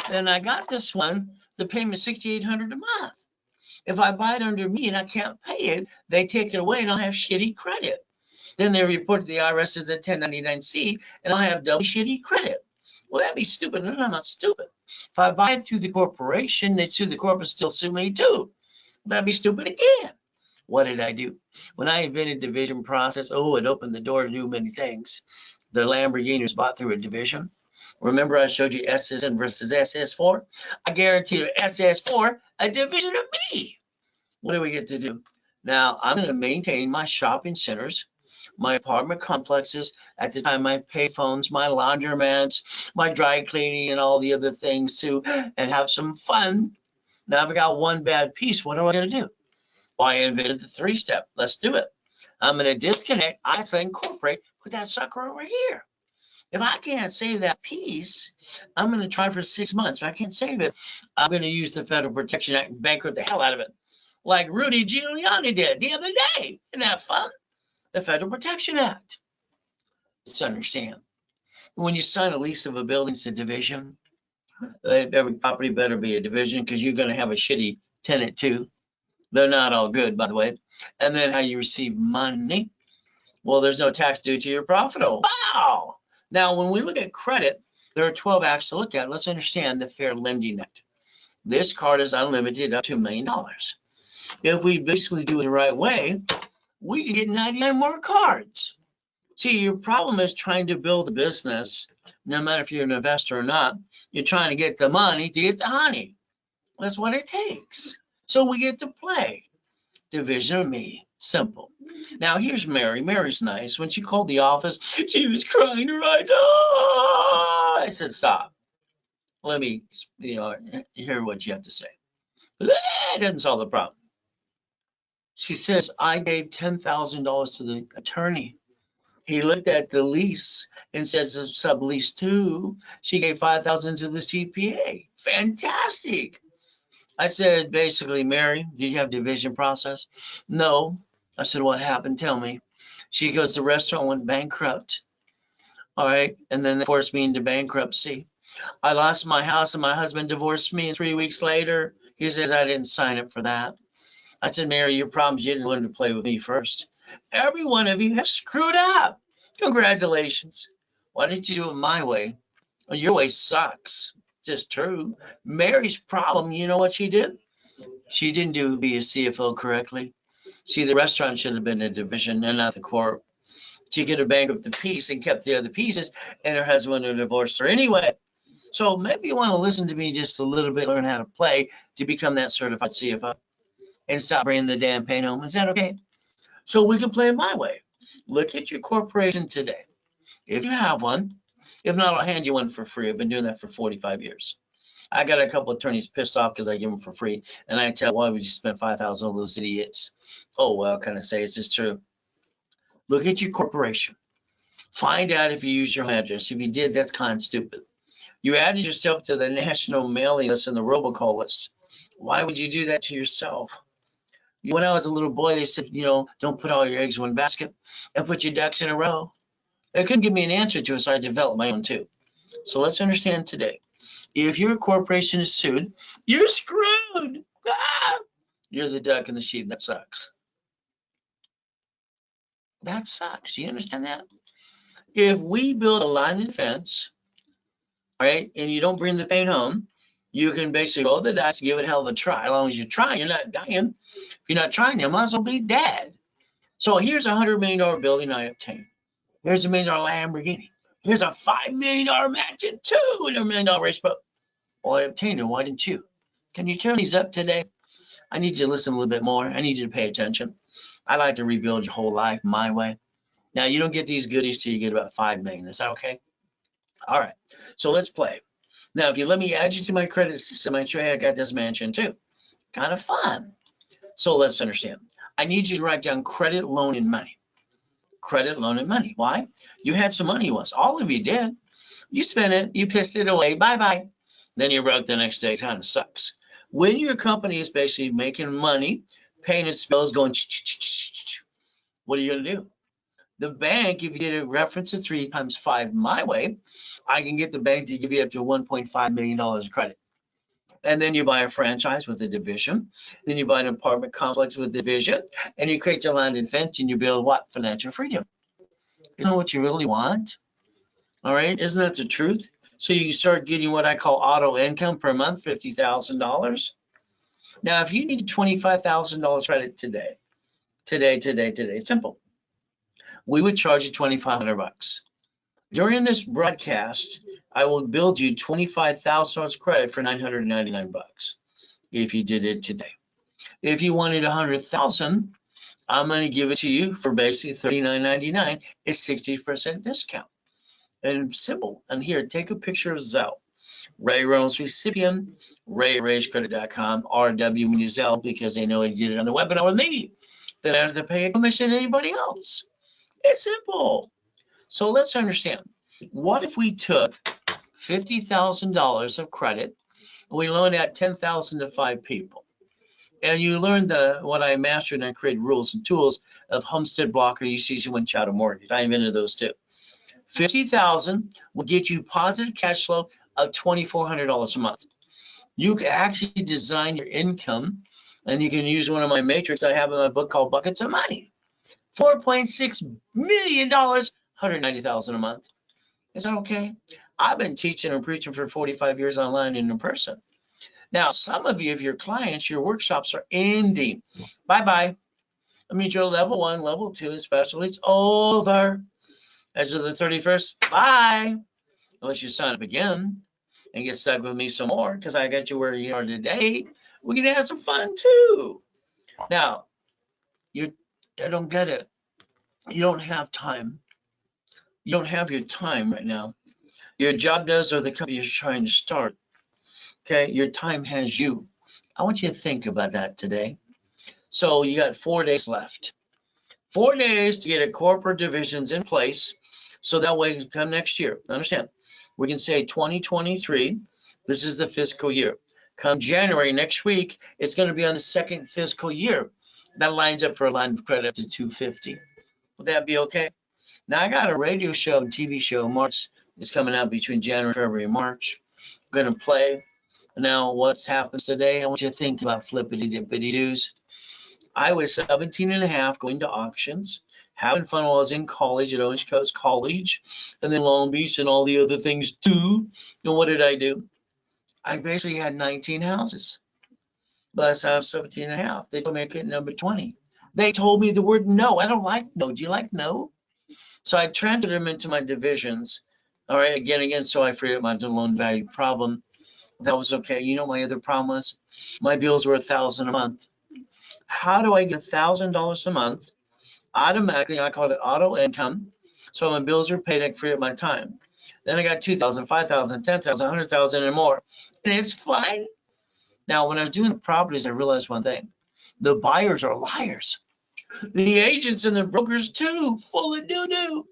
Speaker 2: Then I got this one, the payment is $6,800 a month. If I buy it under me and I can't pay it, they take it away and I'll have shitty credit. Then they report to the IRS as a 1099-C and I'll have double shitty credit. Well, that'd be stupid. No, I'm not stupid. If I buy it through the corporation, they sue the corporate, still sue me too. That'd be stupid again. What did I do? When I invented division process, it opened the door to do many things. The Lamborghini was bought through a division. Remember I showed you SSN versus SS4? I guarantee you SS4, a division of me. What do we get to do? Now, I'm going to maintain my shopping centers, my apartment complexes, at the time my payphones, my laundromats, my dry cleaning, and all the other things too, and have some fun. Now, if I got one bad piece, what am I going to do? Well, I invented the 3-step. Let's do it. I'm going to disconnect, isolate, incorporate, put that sucker over here. If I can't save that piece, I'm going to try for 6 months. If I can't save it, I'm going to use the Federal Protection Act and bankrupt the hell out of it, like Rudy Giuliani did the other day. Isn't that fun? The Federal Protection Act. Let's understand. When you sign a lease of a building, it's a division. Every property better be a division because you're going to have a shitty tenant too. They're not all good, by the way. And then how you receive money. Well, there's no tax due to your profit. Wow. Now, when we look at credit, there are 12 acts to look at. Let's understand the Fair Lending Act. This card is unlimited up to $1 million. If we basically do it the right way, we can get 99 more cards. See, your problem is trying to build a business, no matter if you're an investor or not. You're trying to get the money to get the honey. That's what it takes. So we get to play. Division of me. Simple. Now, here's Mary. Mary's nice. When she called the office, she was crying her eyes. I said, stop. Let me, hear what you have to say. That doesn't solve the problem. She says, I gave $10,000 to the attorney. He looked at the lease and says it's sublease too. She gave $5,000 to the CPA. Fantastic. I said, basically, Mary, did you have division process? No. I said, what happened? Tell me. She goes, the restaurant went bankrupt. All right. And then they forced me into bankruptcy. I lost my house and my husband divorced me. And 3 weeks later, he says, I didn't sign up for that. I said, Mary, your problem is you didn't learn to play with me first. Every one of you have screwed up. Congratulations. Why didn't you do it my way? Well, your way sucks. Just true. Mary's problem, you know what she did? She didn't be a CFO correctly. See, the restaurant should have been a division and not the corp. She could have bankrupted the piece and kept the other pieces, and her husband would have divorced her anyway. So maybe you want to listen to me just a little bit, learn how to play to become that certified CFO and stop bringing the damn pain home. Is that okay? So we can play it my way. Look at your corporation today. If you have one, if not, I'll hand you one for free. I've been doing that for 45 years. I got a couple of attorneys pissed off because I give them for free. And I tell, why would you spend $5,000 on those idiots? Oh, well, kind of say it's just true. Look at your corporation. Find out if you use your address. If you did, that's kind of stupid. You added yourself to the national mailing list and the robocall list. Why would you do that to yourself? When I was a little boy, they said, don't put all your eggs in one basket and put your ducks in a row. They couldn't give me an answer to it, so I developed my own too. So let's understand today. If your corporation is sued, you're screwed. Ah! You're the duck and the sheep. That sucks. That sucks. You understand that? If we build a line of defense, all right, and you don't bring the pain home, you can basically roll the dice and give it a hell of a try. As long as you try, you're not dying. If you're not trying, you might as well be dead. So here's a $100 million building I obtained. Here's a $1 million Lamborghini. Here's a $5 million mansion, too, and a $1 million race boat. Well, I obtained it. Why didn't you? Can you turn these up today? I need you to listen a little bit more. I need you to pay attention. I like to rebuild your whole life my way. Now, you don't get these goodies till you get about 5 million. Is that okay? All right. So let's play. Now, if you let me add you to my credit system, I'm sure I got this mansion too. Kind of fun. So let's understand. I need you to write down credit, loan, and money. Credit, loan, and money. Why? You had some money once. All of you did. You spent it. You pissed it away. Bye-bye. Then you're broke the next day. It kind of sucks. When your company is basically making money, paying its bills, going, what are you going to do? The bank, if you did a reference to 3 times 5 my way, I can get the bank to give you up to $1.5 million of credit. And then you buy a franchise with a division. Then you buy an apartment complex with a division. And you create your land and fence and you build what? Financial freedom. Isn't that what you really want? All right. Isn't that the truth? So you start getting what I call auto income per month, $50,000. Now, if you need $25,000 credit today, it's simple. We would charge you $2,500. During this broadcast, I will build you $25,000 credit for $999 if you did it today. If you wanted $100,000, I'm going to give it to you for basically $39.99. It's 60% discount. And simple. And here, take a picture of Zelle. Ray Reynolds recipient, ray@ragecredit.com, RW when you Zelle, because they know he did it on the webinar with me. They don't have to pay a commission to anybody else. It's simple. So let's understand. What if we took $50,000 of credit and we loaned out $10,000 to 5 people? And you learned what I mastered and I created rules and tools of Homestead Blocker, UCC1 Chattel Mortgage. I invented those too. $50,000 will get you positive cash flow of $2,400 a month. You can actually design your income, and you can use one of my matrix I have in my book called Buckets of Money. $4.6 million, $190,000 a month. Is that okay? I've been teaching and preaching for 45 years online and in person. Now, some of you, if you're clients, your workshops are ending. Bye-bye. I mean, your level 1, level 2, especially, it's over. As of the 31st, bye. Unless you sign up again and get stuck with me some more, because I got you where you are today. We're going to have some fun too. Now, I don't get it. You don't have time. You don't have your time right now. Your job does, or the company you're trying to start. Okay, your time has you. I want you to think about that today. So you got 4 days left. 4 days to get a corporate divisions in place. So that way, come next year, understand, we can say 2023, this is the fiscal year. Come January next week, it's going to be on the 2nd fiscal year. That lines up for a line of credit to 250. Would that be okay? Now, I got a radio show and TV show. March is coming out between January, February, and March. I'm going to play. Now, what happens today? I want you to think about flippity-dippity-doos. I was 17 and a half going to auctions, having fun while I was in college at Orange Coast College, and then Long Beach and all the other things too. And what did I do? I basically had 19 houses. But I was 17 and a half. They told me I couldn't number 20. They told me the word no. I don't like no. Do you like no? So I transferred them into my divisions. All right, again, so I freed up my loan value problem. That was okay. You know, my other problem was my bills were $1,000 a month. How do I get $1,000 a month? Automatically, I called it auto income. So my bills are paid, I can free up my time. Then I got 2,000, 5,000, 10,000, 100,000 and more. And it's fine. Now, when I was doing properties, I realized one thing. The buyers are liars. The agents and the brokers too, full of doo-doo.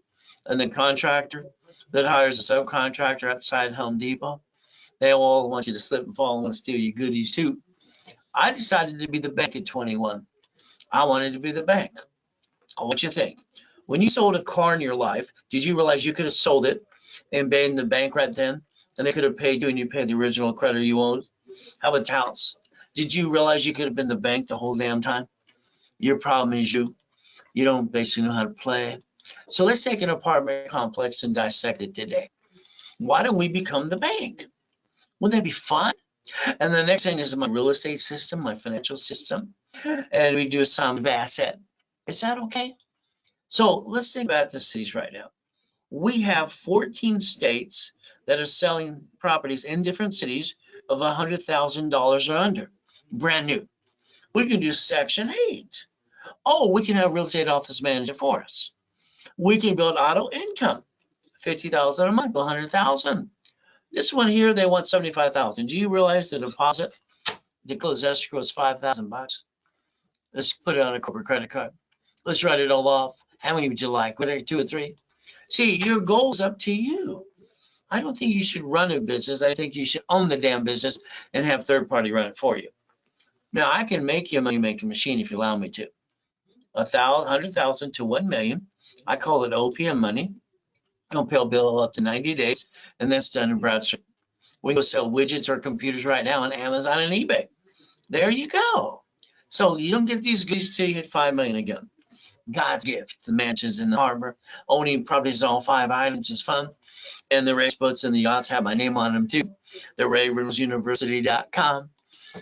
Speaker 2: And the contractor that hires a subcontractor outside Home Depot, they all want you to slip and fall and want to steal your goodies too. I decided to be the bank at 21. I wanted to be the bank. What you think? When you sold a car in your life, did you realize you could have sold it and been the bank right then? And they could have paid you and you paid the original credit you owed? How about the house? Did you realize you could have been the bank the whole damn time? Your problem is you don't basically know how to play. So let's take an apartment complex and dissect it today. Why don't we become the bank? Wouldn't that be fun? And the next thing is my real estate system, my financial system, and we do a sum of asset. Is that okay? So let's think about the cities right now. We have 14 states that are selling properties in different cities of $100,000 or under, brand new. We can do Section 8. Oh, we can have a real estate office manager for us. We can build auto income, 50,000 a month, 100,000. This one here, they want 75,000. Do you realize the deposit to close escrow is $5,000? Let's put it on a corporate credit card. Let's write it all off. How many would you like? What are 2 or 3? See, your goal's up to you. I don't think you should run a business. I think you should own the damn business and have third party run it for you. Now, I can make you a money making machine if you allow me to. 100,000 to 1 million. I call it OPM money. Don't pay a bill up to 90 days, and that's done in Bradstreet. We go sell widgets or computers right now on Amazon and eBay. There you go. So you don't get these goodies till you hit 5 million again. God's gift. The mansions in the harbor, owning properties on all 5 islands is fun. And the race boats and the yachts have my name on them too. The RayReynoldsUniversity.com.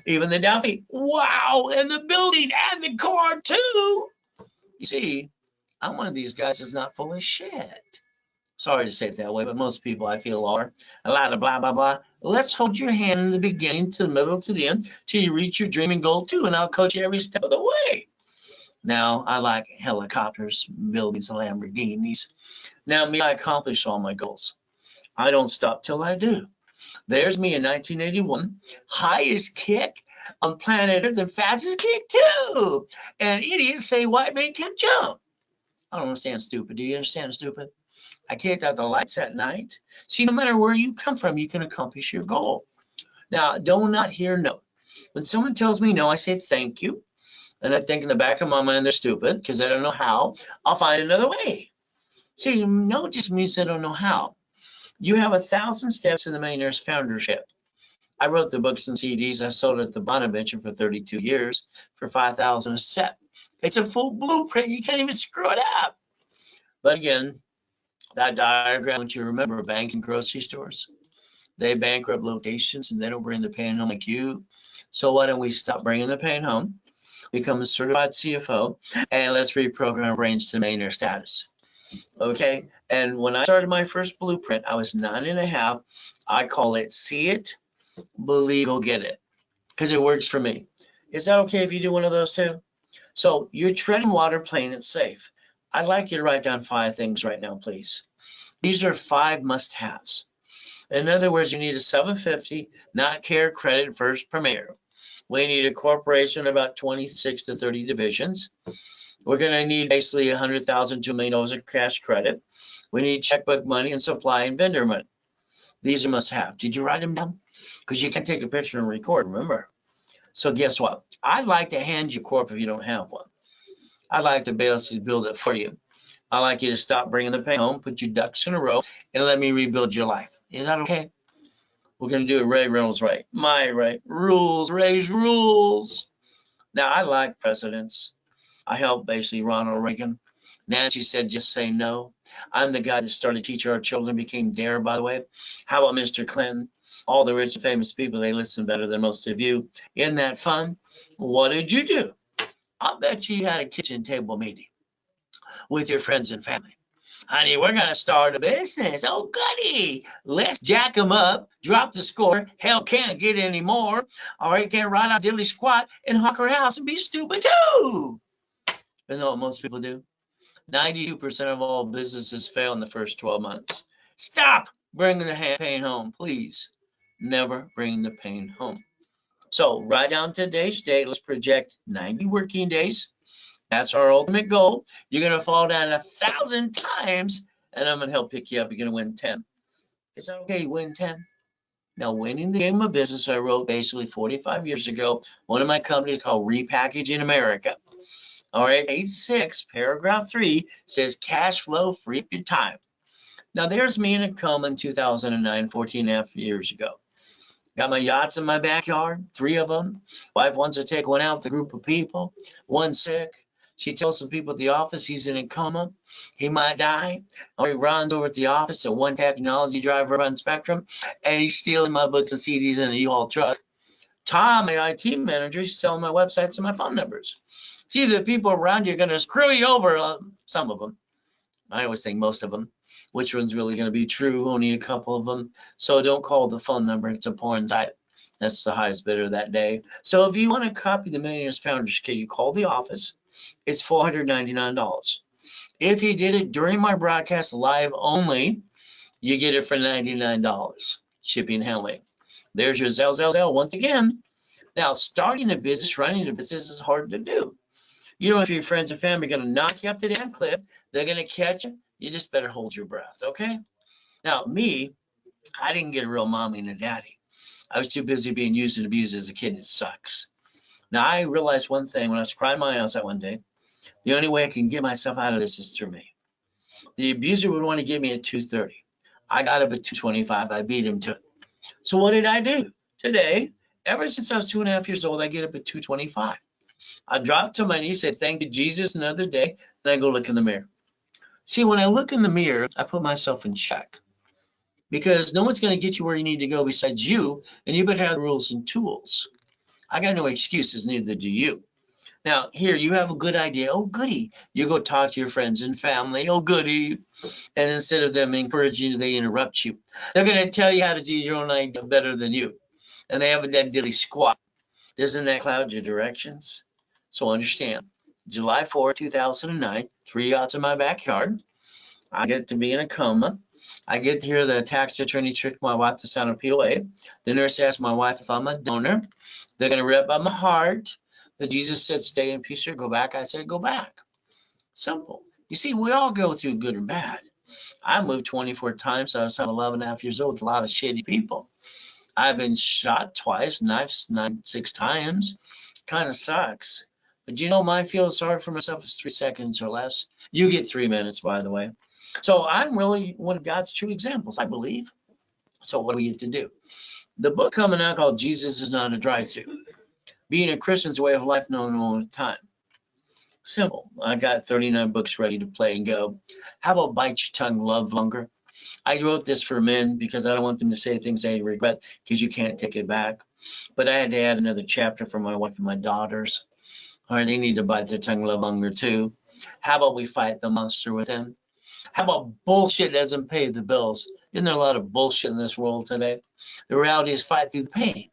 Speaker 2: Even the Duffy. Wow, and the building and the car too. You see, I'm one of these guys that's not full of shit. Sorry to say it that way, but most people I feel are. A lot of blah, blah, blah. Let's hold your hand in the beginning to the middle to the end till you reach your dreaming goal too, and I'll coach you every step of the way. Now, I like helicopters, buildings, and Lamborghinis. Now, me, I accomplish all my goals. I don't stop till I do. There's me in 1981, highest kick on planet Earth, the fastest kick too. And idiots say white man can't jump. I don't understand stupid. Do you understand stupid? I kicked out the lights at night. See, no matter where you come from, you can accomplish your goal. Now, do not hear no. When someone tells me no, I say thank you. And I think in the back of my mind they're stupid because I don't know how. I'll find another way. See, no just means I don't know how. You have 1,000 steps to the Millionaire's Foundership. I wrote the books and CDs. I sold at the Bonaventure for 32 years for $5,000 a set. It's a full blueprint. You can't even screw it up. But again, that diagram, don't you remember banks and grocery stores? They bankrupt locations and they don't bring the pain home like you. So why don't we stop bringing the pain home, become a certified CFO, and let's reprogram our brains to millionaire status. Okay, and when I started my first blueprint, I was 9.5. I call it see it, believe, go get it, because it works for me. Is that okay if you do one of those too? So you're treading water, playing it safe. I'd like you to write down 5 things right now, please. These are 5 must-haves. In other words, you need a 750, not care credit first premier. We need a corporation of about 26 to 30 divisions. We're going to need basically $100,000 to $1 million of cash credit. We need checkbook money and supply and vendor money. These are must-have. Did you write them down? Because you can take a picture and record, remember. So guess what? I'd like to hand you corp if you don't have one. I'd like to basically build it for you. I'd like you to stop bringing the pain home, put your ducks in a row, and let me rebuild your life. Is that okay? We're going to do it Ray Reynolds right. My right. Rules, Ray's rules. Now, I like presidents. I helped basically Ronald Reagan. Nancy said, just say no. I'm the guy that started Teach Our Children, became DARE, by the way. How about Mr. Clinton? All the rich and famous people, they listen better than most of you. Isn't that fun? What did you do? I'll bet you had a kitchen table meeting with your friends and family. Honey, we're going to start a business. Oh, goody. Let's jack them up, drop the score. Hell, can't get any more. All right, can't ride out diddly squat and hawk her house and be stupid too. Isn't that what most people do? 92% of all businesses fail in the first 12 months. Stop bringing the pain home, please. Never bring the pain home. So write down today's date. Let's project 90 working days. That's our ultimate goal. You're going to fall down 1,000 times, and I'm going to help pick you up. You're going to win 10. Is that okay? You win 10. Now, winning the game of business, I wrote basically 45 years ago. One of my companies called Repackaging America. All right, page 6, paragraph 3 says cash flow, free up your time. Now, there's me in a coma in 2009, 14.5 years ago. Got my yachts in my backyard, 3 of them. Wife wants to take one out with a group of people. One's sick. She tells some people at the office he's in a coma. He might die. Or he runs over at the office at One Technology Driver on Spectrum, and he's stealing my books and CDs in a U-Haul truck. Tom, my IT manager, is selling my websites and my phone numbers. See, the people around you are going to screw you over, some of them. I always think most of them. Which one's really going to be true? Only a couple of them. So don't call the phone number. It's a porn site. That's the highest bidder that day. So if you want to copy the Millionaire's Founders Kit, you call the office. It's $499. If you did it during my broadcast live only, you get it for $99, shipping and handling. There's your Zelle once again. Now, starting a business, running a business is hard to do. You know, if your friends and family are going to knock you off the damn cliff, they're going to catch you. You just better hold your breath, okay? Now, me, I didn't get a real mommy and a daddy. I was too busy being used and abused as a kid, and it sucks. Now, I realized one thing when I was crying my eyes out one day. The only way I can get myself out of this is through me. The abuser would want to get me at 2:30. I got up at 2:25. I beat him to it. So what did I do? Today, ever since I was 2.5 years old, I get up at 2:25. I drop to my knees, say, thank you, Jesus, another day. Then I go look in the mirror. See, when I look in the mirror, I put myself in check. Because no one's going to get you where you need to go besides you, and you better have the rules and tools. I got no excuses, neither do you. Now, here, you have a good idea. Oh, goody. You go talk to your friends and family. Oh, goody. And instead of them encouraging you, they interrupt you. They're going to tell you how to do your own idea better than you. And they haven't done diddly squat. Doesn't that cloud your directions? So understand, July 4, 2009, 3 yachts in my backyard. I get to be in a coma. I get to hear the tax attorney trick my wife to sign a POA. The nurse asked my wife if I'm a donor. They're going to rip out my heart. But Jesus said, stay in peace or go back. I said, go back. Simple. You see, we all go through good and bad. I moved 24 times. I was 11.5 years old with a lot of shitty people. I've been shot twice, knifed 6 times. Kind of sucks. But you know, my feeling sorry for myself is 3 seconds or less. You get 3 minutes, by the way. So I'm really one of God's true examples, I believe. So what do we get to do? The book coming out called Jesus is Not a Drive-Thru. Being a Christian's way of life, no more time. Simple. I got 39 books ready to play and go. How about bite your tongue, love longer? I wrote this for men because I don't want them to say things they regret because you can't take it back. But I had to add another chapter for my wife and my daughters. All right, they need to bite their tongue, love longer too. How about we fight the monster within? How about bullshit doesn't pay the bills? Isn't there a lot of bullshit in this world today? The reality is fight through the pain.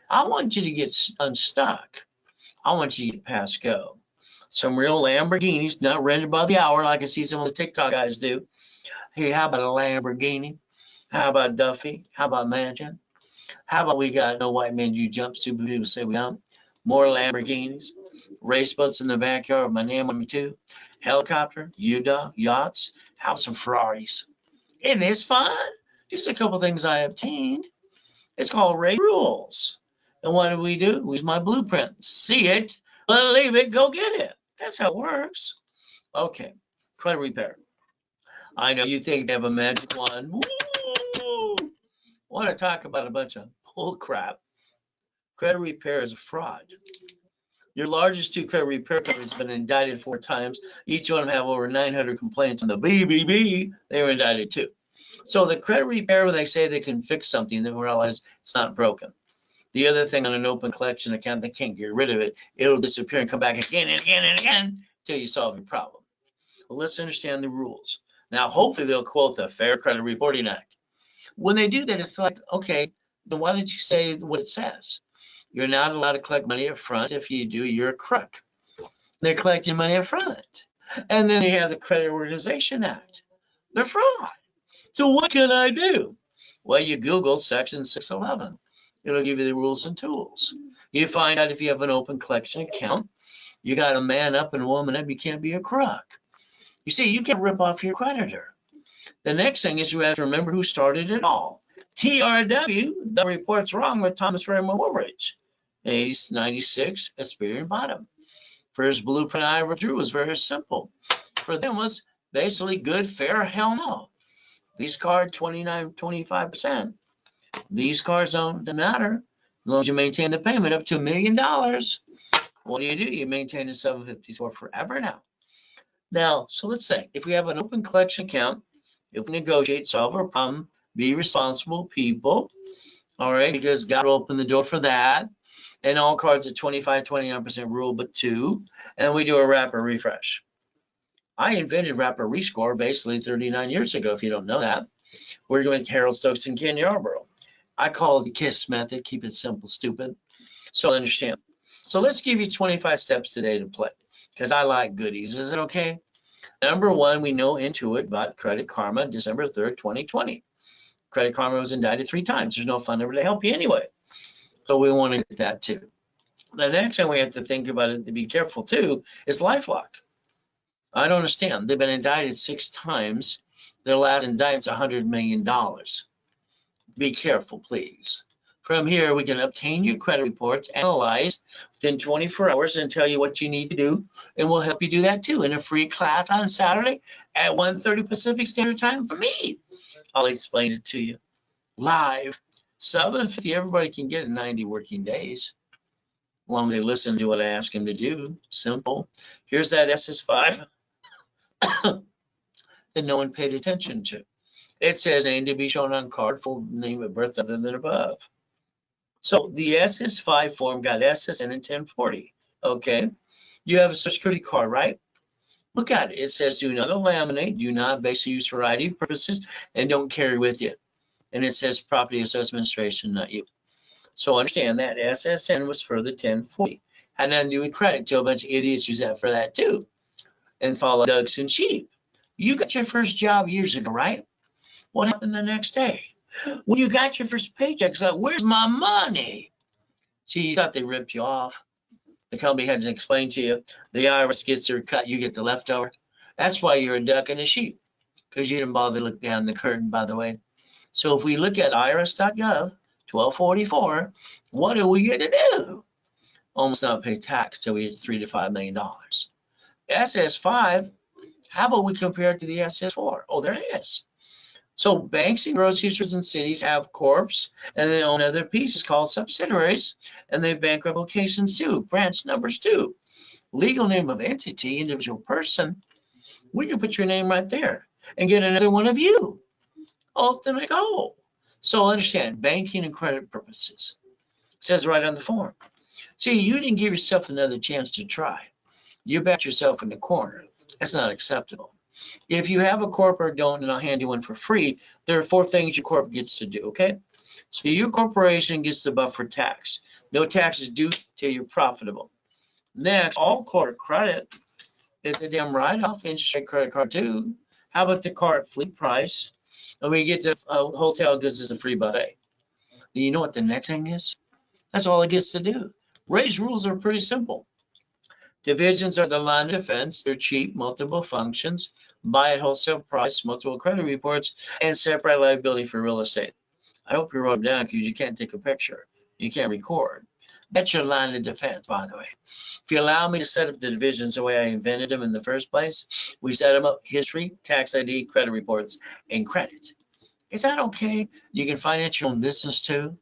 Speaker 2: I want you to get unstuck. I want you to get past go. Some real Lamborghinis, not rented by the hour like I see some of the TikTok guys do. Hey, how about a Lamborghini? How about Duffy? How about Mansion? How about we got no white men do jumps to, but people say we don't. More Lamborghinis, race boats in the backyard with my name on me too. Helicopter, UDA, yachts, house of Ferraris. Isn't this fun? Just a couple things I obtained. It's called Ray Rules. And what do? We use my blueprint. See it, believe it, go get it. That's how it works. Okay, credit repair. I know you think they have a magic wand. Woo! Want to talk about a bunch of bull crap. Credit repair is a fraud. Your largest 2 credit repair companies have been indicted 4 times. Each one of them have over 900 complaints on the BBB. They were indicted too. So the credit repair, when they say they can fix something, they realize it's not broken. The other thing on an open collection account, they can't get rid of it. It'll disappear and come back again and again and again until you solve your problem. Well, let's understand the rules. Now, hopefully they'll quote the Fair Credit Reporting Act. When they do that, it's like, okay, then why did you say what it says? You're not allowed to collect money up front. If you do, you're a crook. They're collecting money up front. And then they have the Credit Organization Act. They're fraud. So what can I do? Well, you Google Section 611. It'll give you the rules and tools. You find out if you have an open collection account, you got a man up and a woman up, you can't be a crook. You see, you can't rip off your creditor. The next thing is you have to remember who started it all. TRW, the report's wrong with Thomas Raymond Woolridge. 96, Experian Bottom. First blueprint I ever drew was very simple. For them was basically good, fair, hell no. These cards 25%. These cards don't matter as long as you maintain the payment up to $1 million. What do? You maintain a 754 forever now. Now, so let's say if we have an open collection account, if we negotiate, solve our problem, be responsible people, all right, because God will open the door for that. And all cards at 25-29% rule, but 2. And we do a wrapper refresh. I invented wrapper rescore basically 39 years ago, if you don't know that. We're going with Harold Stokes and Ken Yarborough. I call it the KISS method. Keep it simple, stupid. So understand. So let's give you 25 steps today to play, because I like goodies. Is it okay? Number one, we know Intuit bought Credit Karma December 3rd, 2020. Credit Karma was indicted 3 times. There's no fund ever to help you anyway. So we want to get that too. The next thing we have to think about it to be careful too is LifeLock. I don't understand. They've been indicted 6 times. Their last indictment's $100 million. Be careful, please. From here, we can obtain your credit reports, analyze within 24 hours, and tell you what you need to do. And we'll help you do that too in a free class on Saturday at 1:30 Pacific Standard Time for me. I'll explain it to you live. 750, everybody can get in 90 working days. As long as they listen to what I ask them to do. Simple. Here's that SS5 that no one paid attention to. It says name to be shown on card, full name of birth other than above. So the SS5 form got SSN and 1040. Okay. You have a Social Security card, right? Look at it. It says do not laminate, do not basically use for ID purposes, and don't carry with you. And it says Property Assessment Administration, not you. So understand that SSN was for the 1040. Had nothing to do with credit until a bunch of idiots use that for that too. And follow ducks and sheep. You got your first job years ago, right? What happened the next day? When you got your first paycheck, it's like, where's my money? See, you thought they ripped you off. The company had to explain to you. The IRS gets their cut, you get the leftover. That's why you're a duck and a sheep, because you didn't bother to look behind the curtain, by the way. So if we look at irs.gov, 1244, what are we going to do? Almost not pay tax till we hit $3 to $5 million. SS5, how about we compare it to the SS4? Oh, there it is. So banks and grocery stores and cities have corps, and they own other pieces called subsidiaries, and they have bankrupt locations too, branch numbers too. Legal name of entity, individual person, we can put your name right there and get another one of you. Ultimate goal. So understand, banking and credit purposes. It says right on the form. See, you didn't give yourself another chance to try. You backed yourself in the corner. That's not acceptable. If you have a corporate don't, and I'll hand you one for free, there are 4 things your corporate gets to do, okay? So your corporation gets the buffer tax. No taxes due till you're profitable. Next, all corporate credit is a damn write-off, interest rate credit card too. How about the car at fleet price? And we get the hotel gives us a free buffet. You know what the next thing is? That's all it gets to do. Raise rules are pretty simple. Divisions are the line of defense. They're cheap, multiple functions, buy at wholesale price, multiple credit reports, and separate liability for real estate. I hope you wrote them down because you can't take a picture. You can't record. That's your line of defense, by the way. If you allow me to set up the divisions the way I invented them in the first place, we set them up: history, tax ID, credit reports, and credit. Is that okay? You can finance your own business too.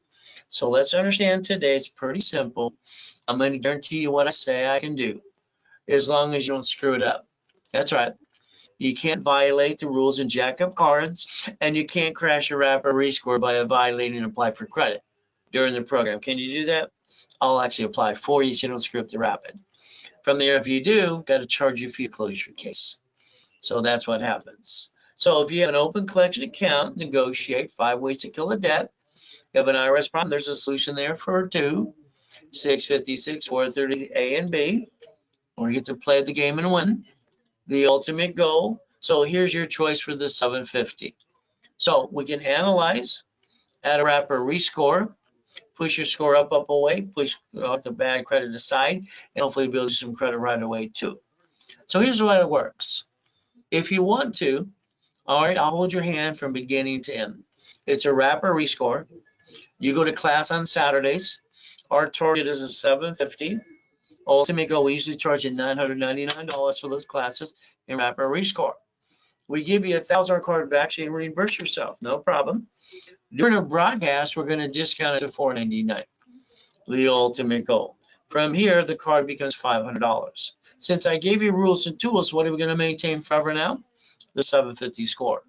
Speaker 2: So let's understand today, it's pretty simple. I'm going to guarantee you what I say I can do, as long as you don't screw it up. That's right. You can't violate the rules and jack up cards, and you can't crash a wrapper rescore by violating and apply for credit during the program. Can you do that? I'll actually apply for you so you don't screw up the rapid. From there, if you do, got to charge you for your closure case. So that's what happens. So if you have an open collection account, negotiate 5 ways to kill a debt. You have an IRS problem, there's a solution there for 2, 656, 430 A and B. Or you get to play the game and win. The ultimate goal. So here's your choice for the 750. So we can analyze, add a wrapper rescore, push your score up, away, push off the bad credit aside, and hopefully build you some credit right away too. So here's what it works. If you want to, all right, I'll hold your hand from beginning to end. It's a wrapper rescore. You go to class on Saturdays. Our target is a 750. Ultimate goal, we usually charge you $999 for those classes in wrapper rescore. We give you a $1,000 card back so you can reimburse yourself, no problem. During a broadcast, we're going to discount it to $499, the ultimate goal. From here, the card becomes $500. Since I gave you rules and tools, what are we going to maintain forever now? The 750 score.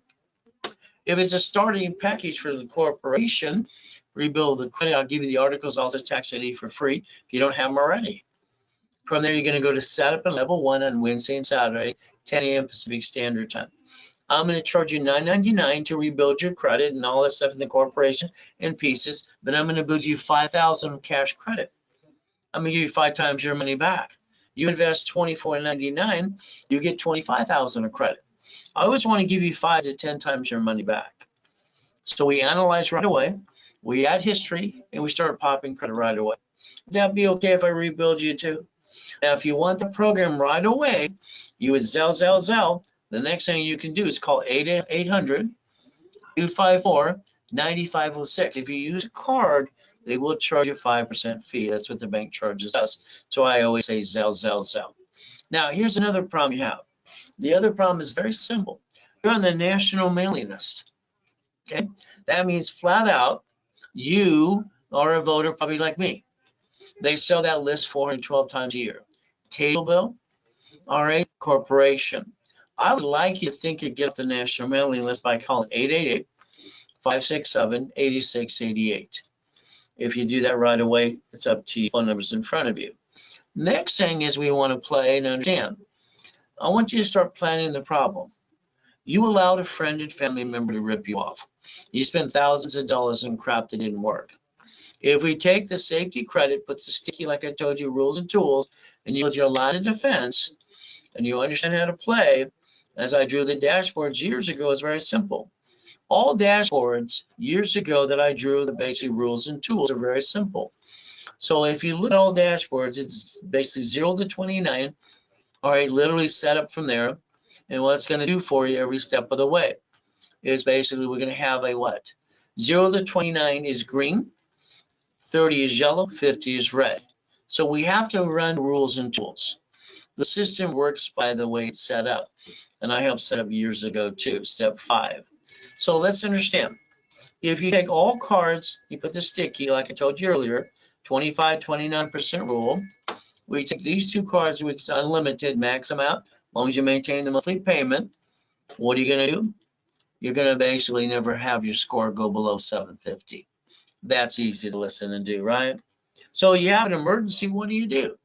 Speaker 2: If it's a starting package for the corporation, rebuild the credit, I'll give you the articles, also tax ID for free if you don't have them already. From there, you're going to go to setup and level 1 on Wednesday and Saturday, 10 a.m. Pacific Standard Time. I'm going to charge you $999 to rebuild your credit and all that stuff in the corporation in pieces, but I'm going to build you $5,000 cash credit. I'm going to give you 5 times your money back. You invest $24.99, you get $25,000 of credit. I always want to give you 5 to 10 times your money back. So we analyze right away, we add history, and we start popping credit right away. Would that be okay if I rebuild you too? Now, if you want the program right away, you would Zelle. The next thing you can do is call 800-254-9506. If you use a card, they will charge you a 5% fee. That's what the bank charges us. So I always say Zelle. Now, here's another problem you have. The other problem is very simple. You're on the national mailing list. Okay, that means flat out, you are a voter probably like me. They sell that list 412 times a year. Cable bill, all right, corporation. I would like you to think you get off the national mailing list by calling 888-567-8688. If you do that right away, it's up to you. Phone numbers in front of you. Next thing is we want to play and understand. I want you to start planning the problem. You allowed a friend and family member to rip you off. You spent thousands of dollars on crap that didn't work. If we take the safety credit, put the sticky, like I told you, rules and tools, and you build your line of defense, and you understand how to play, as I drew the dashboards years ago, is very simple. All dashboards years ago that I drew, the basic rules and tools, are very simple. So if you look at all dashboards, it's basically 0 to 29, all right, literally set up from there. And what it's going to do for you every step of the way is basically we're going to have a what? 0 to 29 is green, 30 is yellow, 50 is red. So we have to run rules and tools. The system works by the way it's set up. And I helped set up years ago too, step 5. So let's understand. If you take all cards, you put the sticky, like I told you earlier, 25, 29% rule. We take these 2 cards, which is unlimited, max amount, as long as you maintain the monthly payment. What are you going to do? You're going to basically never have your score go below 750. That's easy to listen and do, right? So you have an emergency, what do?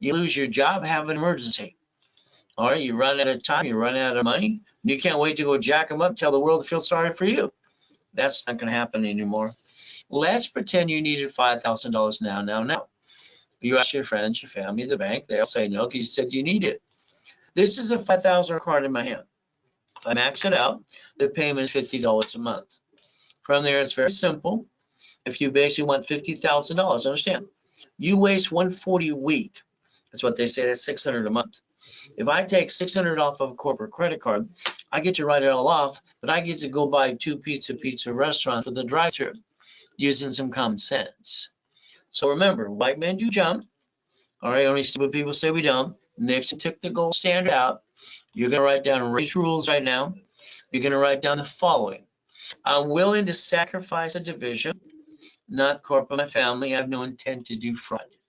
Speaker 2: You lose your job, have an emergency. All right, you run out of time, you run out of money, and you can't wait to go jack them up, tell the world to feel sorry for you. That's not going to happen anymore. Let's pretend you needed $5,000 now. You ask your friends, your family, the bank, they'll say no because you said you need it. This is a $5,000 card in my hand. If I max it out, the payment is $50 a month. From there, it's very simple. If you basically want $50,000, understand, you waste $140 a week. That's what they say, that's $600 a month. If I take $600 off of a corporate credit card, I get to write it all off, but I get to go buy 2 pizza restaurants with a drive-thru using some common sense. So remember, white men do jump. All right, only stupid people say we don't. Nixon took the gold standard out. You're going to write down Ray's rules right now. You're going to write down the following. I'm willing to sacrifice a division, not corporate my family. I have no intent to defraud it.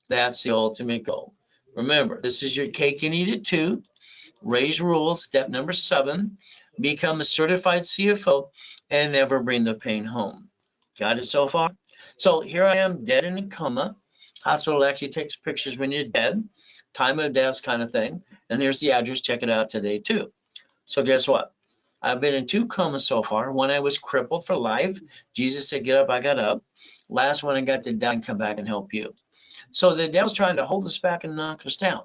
Speaker 2: That's the ultimate goal. Remember, this is your cake and eat it too. Ray's rules, step number 7. Become a certified CFO and never bring the pain home. Got it so far? So here I am, dead in a coma. Hospital actually takes pictures when you're dead, time of death kind of thing. And here's the address. Check it out today too. So guess what? I've been in 2 comas so far. One, I was crippled for life. Jesus said, get up, I got up. Last one, I got to die and come back and help you. So the devil's trying to hold us back and knock us down.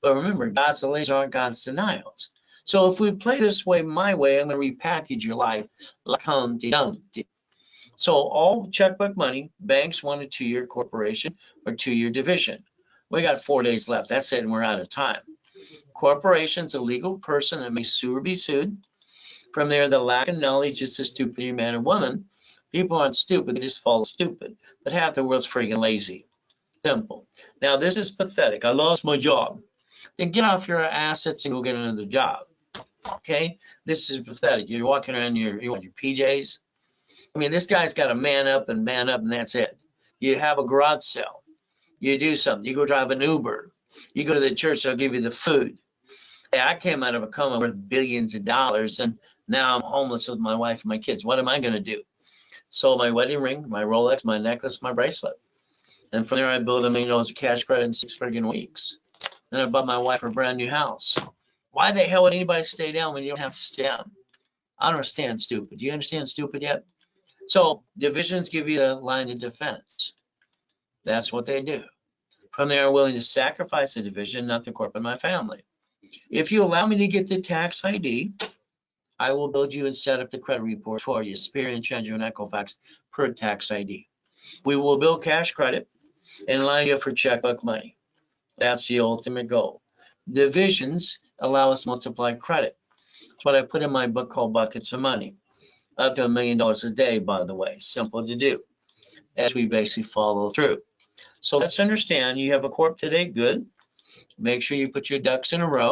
Speaker 2: But remember, God's delays aren't God's denials. So if we play this way, my way, I'm going to repackage your life like Humpty Dumpty. So all checkbook money, banks want a 2-year corporation or 2-year division. We got 4 days left. That's it, and we're out of time. Corporation's a legal person that may sue or be sued. From there, the lack of knowledge is a stupid man or woman. People aren't stupid, they just fall stupid. But half the world's freaking lazy. Simple. Now, this is pathetic. I lost my job. Then get off your assets and go get another job. Okay? This is pathetic. You're walking around your PJs. I mean, this guy's got to man up, and that's it. You have a garage sale. You do something. You go drive an Uber. You go to the church, they'll give you the food. Hey, I came out of a coma worth billions of dollars, and now I'm homeless with my wife and my kids. What am I going to do? Sold my wedding ring, my Rolex, my necklace, my bracelet. And from there, I built $1 million of cash credit in 6 friggin' weeks. Then I bought my wife a brand new house. Why the hell would anybody stay down when you don't have to stay down? I don't understand stupid. Do you understand stupid yet? So divisions give you a line of defense. That's what they do. From there, I'm willing to sacrifice the division, not the corporate in my family. If you allow me to get the tax ID, I will build you and set up the credit report for you, Experian, Challenger, and Equifax per tax ID. We will build cash credit and line you up for checkbook money. That's the ultimate goal. Divisions allow us to multiply credit. That's what I put in my book called Buckets of Money. Up to $1 million a day, by the way. Simple to do as we basically follow through. So let's understand, you have a corp today, good. Make sure you put your ducks in a row.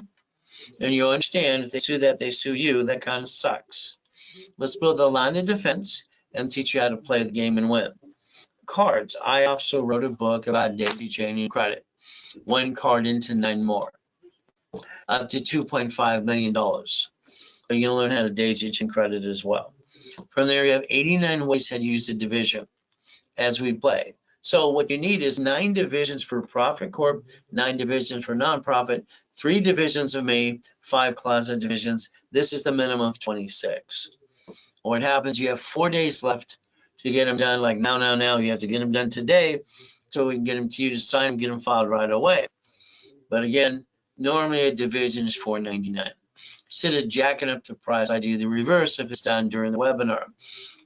Speaker 2: And you understand if they sue that, they sue you. That kind of sucks. Let's build a line of defense and teach you how to play the game and win. Cards. I also wrote a book about daisy chaining credit. 1 card into 9 more. Up to $2.5 million. So you can learn how to daisy chain credit as well. From there, you have 89 ways to use the division as we play. So what you need is 9 divisions for profit corp, 9 divisions for nonprofit, 3 divisions of me, 5 closet divisions. This is the minimum of 26. What happens, you have 4 days left to get them done. Like now, you have to get them done today so we can get them to you to sign and get them filed right away. But again, normally a division is $4.99. Instead of jacking up the price, I do the reverse if it's done during the webinar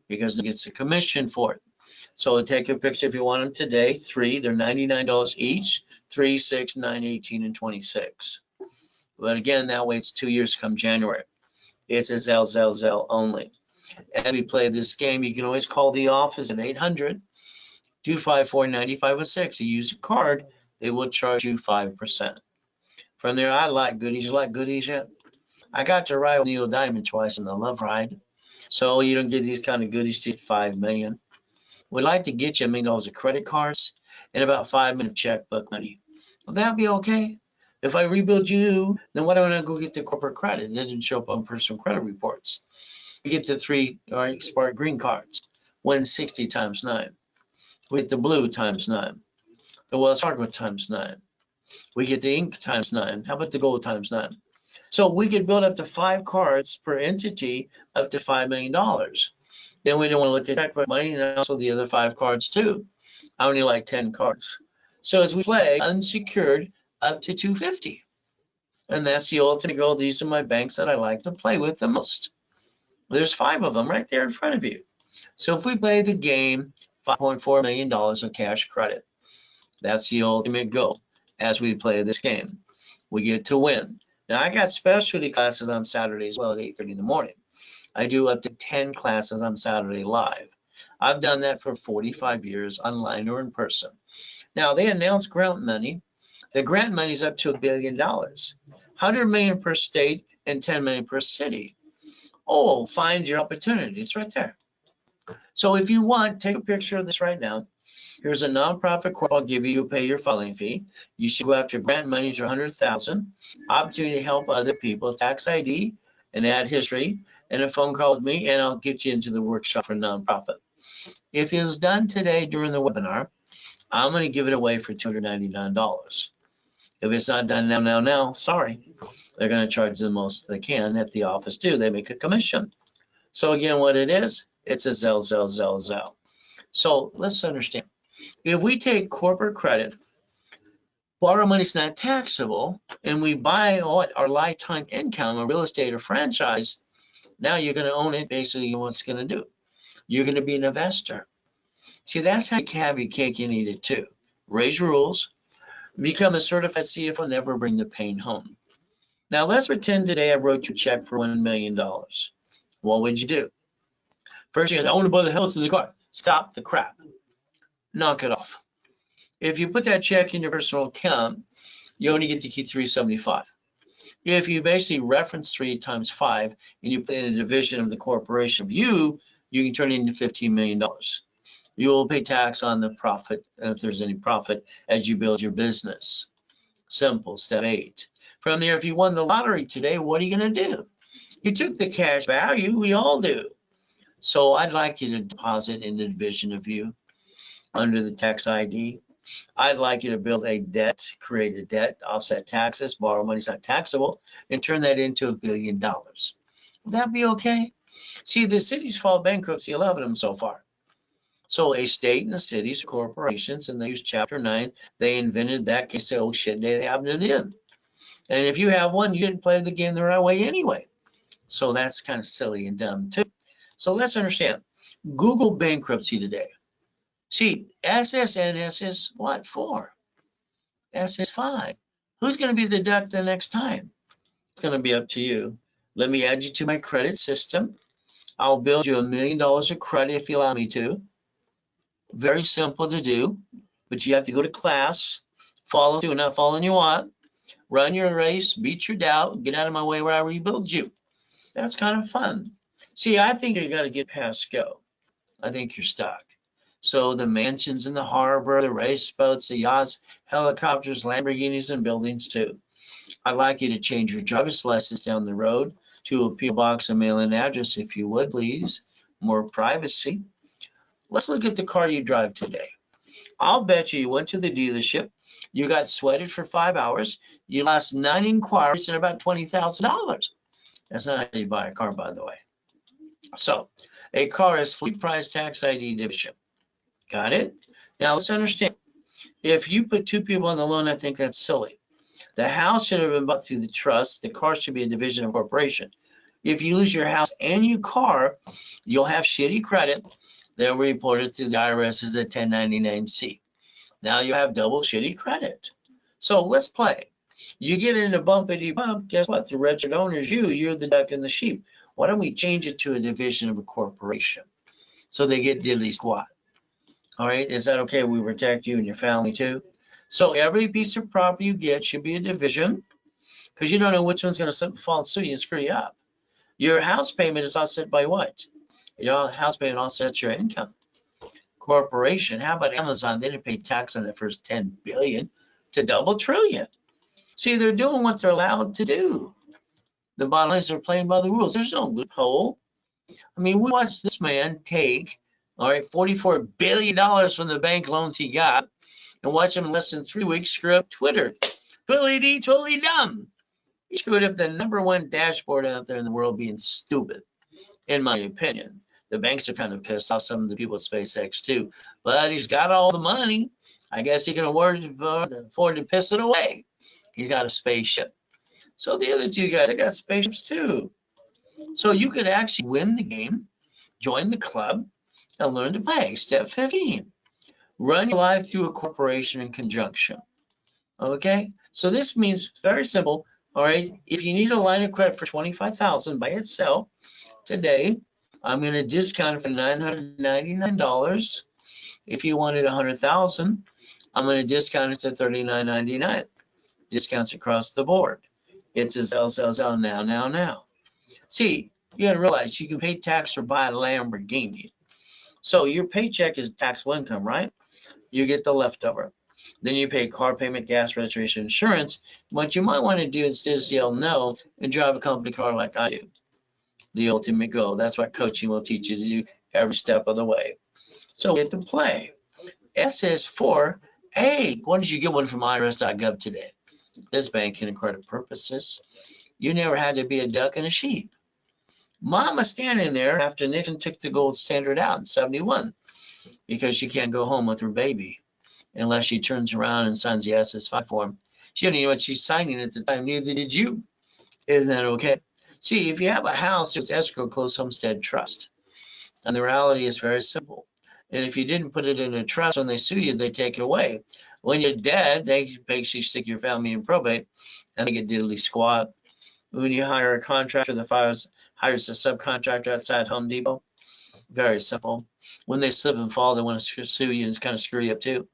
Speaker 2: because it gets a commission for it. So take a picture if you want them today. 3, they're $99 each. 3, 6, 9, 18, and 26. But again, that way it's 2 years come January. It's a Zelle only. As we play this game, you can always call the office at 800-254-9506. You use a card, they will charge you 5%. From there, I like goodies. You like goodies yet? I got to ride with Neil Diamond twice in the Love Ride. So you don't get these kind of goodies to $5 million. We'd like to get you $1 million of credit cards and about $5 million of checkbook money. Will that be okay? If I rebuild you, then why don't I go get the corporate credit? It didn't show up on personal credit reports. We get the 3 Spark Green cards, 160 times 9. We get the blue times 9. The Wells Fargo times 9. We get the ink times 9. How about the gold times 9? So we could build up to 5 cards per entity up to $5 million. Then we don't want to look at checkbook money and also the other 5 cards too. I only like 10 cards. So as we play unsecured up to 250. And that's the ultimate goal. These are my banks that I like to play with the most. There's 5 of them right there in front of you. So if we play the game, $5.4 million of cash credit. That's the ultimate goal as we play this game. We get to win. Now I got specialty classes on Saturday as well at 8:30 in the morning. I do up to 10 classes on Saturday live. I've done that for 45 years, online or in person. Now they announced grant money. The grant money is up to $1 billion, 100 million per state and 10 million per city. Oh, find your opportunity. It's right there. So if you want, take a picture of this right now. Here's a nonprofit corp I'll give you. You'll pay your filing fee. You should go after grant money to $100,000. Opportunity to help other people. Tax ID, an ad history, and a phone call with me, and I'll get you into the workshop for nonprofit. If it was done today during the webinar, I'm going to give it away for $299. If it's not done now, sorry. They're going to charge the most they can at the office too. They make a commission. So again, what it is, it's a Zelle. So let's understand. If we take corporate credit, borrow money is not taxable, and we buy our lifetime income, a real estate or franchise, now you're going to own it. Basically, what's going to do? You're going to be an investor. See, that's how you have your cake and eat it too. Raise rules, become a certified CFO, never bring the pain home. Now let's pretend today I wrote you a check for $1 million. What would you do? First, you go, I want to buy the house in the car. Stop the crap. Knock it off. If you put that check in your personal account, you only get to keep $375. If you basically reference 3 times 5 and you put in a division of the corporation of you can turn it into $15 million. You will pay tax on the profit, if there's any profit, as you build your business. Simple, step 8. From there, if you won the lottery today, what are you going to do? You took the cash value, we all do. So I'd like you to deposit in the division of you under the tax ID. I'd like you to build a debt, create a debt, offset taxes, borrow money's not taxable, and turn that into $1 billion. Would that be okay? See, the cities fall bankruptcy, 11 of them so far. So a state and a city's corporations, and they use Chapter 9, they invented that case. Oh shit, they happen to them. And if you have one, you didn't play the game the right way anyway. So that's kind of silly and dumb too. So let's understand. Google bankruptcy today. See, SSNS is what for? SS5. Who's going to be the duck the next time? It's going to be up to you. Let me add you to my credit system. I'll build you $1 million of credit if you allow me to. Very simple to do, but you have to go to class, follow through, not following you want, run your race, beat your doubt, get out of my way where I rebuild you. That's kind of fun. See, I think you got to get past go. I think you're stuck. So the mansions in the harbor, the race boats, the yachts, helicopters, Lamborghinis, and buildings too. I'd like you to change your driver's license down the road to a P.O. box and mail-in address, if you would, please. More privacy. Let's look at the car you drive today. I'll bet you went to the dealership, you got sweated for 5 hours, you lost 9 inquiries and about $20,000. That's not how you buy a car, by the way. So a car is fleet price tax ID division. Got it? Now let's understand. If you put 2 people on the loan, I think that's silly. The house should have been bought through the trust. The car should be a division of corporation. If you lose your house and your car, you'll have shitty credit. They'll report it to the IRS as a 1099-C. Now you have double shitty credit. So let's play. You get in a bumpity bump, guess what? The registered owner is you. You're the duck and the sheep. Why don't we change it to a division of a corporation so they get diddly squat? All right, is that okay? We protect you and your family too. So every piece of property you get should be a division because you don't know which one's going to fall suit and screw you up. Your house payment is offset by what? Your house payment offsets your income. Corporation, how about Amazon? They didn't pay tax on the first 10 billion to double trillion. See, they're doing what they're allowed to do. The bottom line is they're playing by the rules. There's no loophole. I mean, we watched this man take, all right, $44 billion from the bank loans he got and watch him in less than 3 weeks screw up Twitter. Twiddly-dee, totally dumb. He screwed up the #1 dashboard out there in the world being stupid, in my opinion. The banks are kind of pissed off, some of the people at SpaceX too, but he's got all the money. I guess he can afford to piss it away. He's got a spaceship. So the other 2 guys, they got spaceships too. So you could actually win the game, join the club, and learn to play. Step 15, run your life through a corporation in conjunction. Okay, so this means very simple. All right, if you need a line of credit for $25,000 by itself today, I'm going to discount it for $999. If you wanted $100,000, I'm going to discount it to $39.99. Discounts across the board. It's a sell now. See, you got to realize you can pay tax or buy a Lamborghini. So your paycheck is taxable income, right? You get the leftover. Then you pay car payment, gas, registration, insurance. What you might want to do instead is yell no and drive a company car like I do. The ultimate goal. That's what coaching will teach you to do every step of the way. So we get to play. SS4, hey, why did you get one from irs.gov today? This banking and credit purposes. You never had to be a duck and a sheep. Mama standing there after Nixon took the gold standard out in 71 because she can't go home with her baby unless she turns around and signs the SS5 form. She didn't even know what she's signing at the time, neither did you. Isn't that okay? See, if you have a house, it's escrow, closed homestead trust. And the reality is very simple. And if you didn't put it in a trust, when they sue you, they take it away. When you're dead, they basically stick your family in probate and they get diddly squat. When you hire a contractor that hires a subcontractor outside Home Depot, very simple. When they slip and fall, they want to sue you and kind of screw you up too.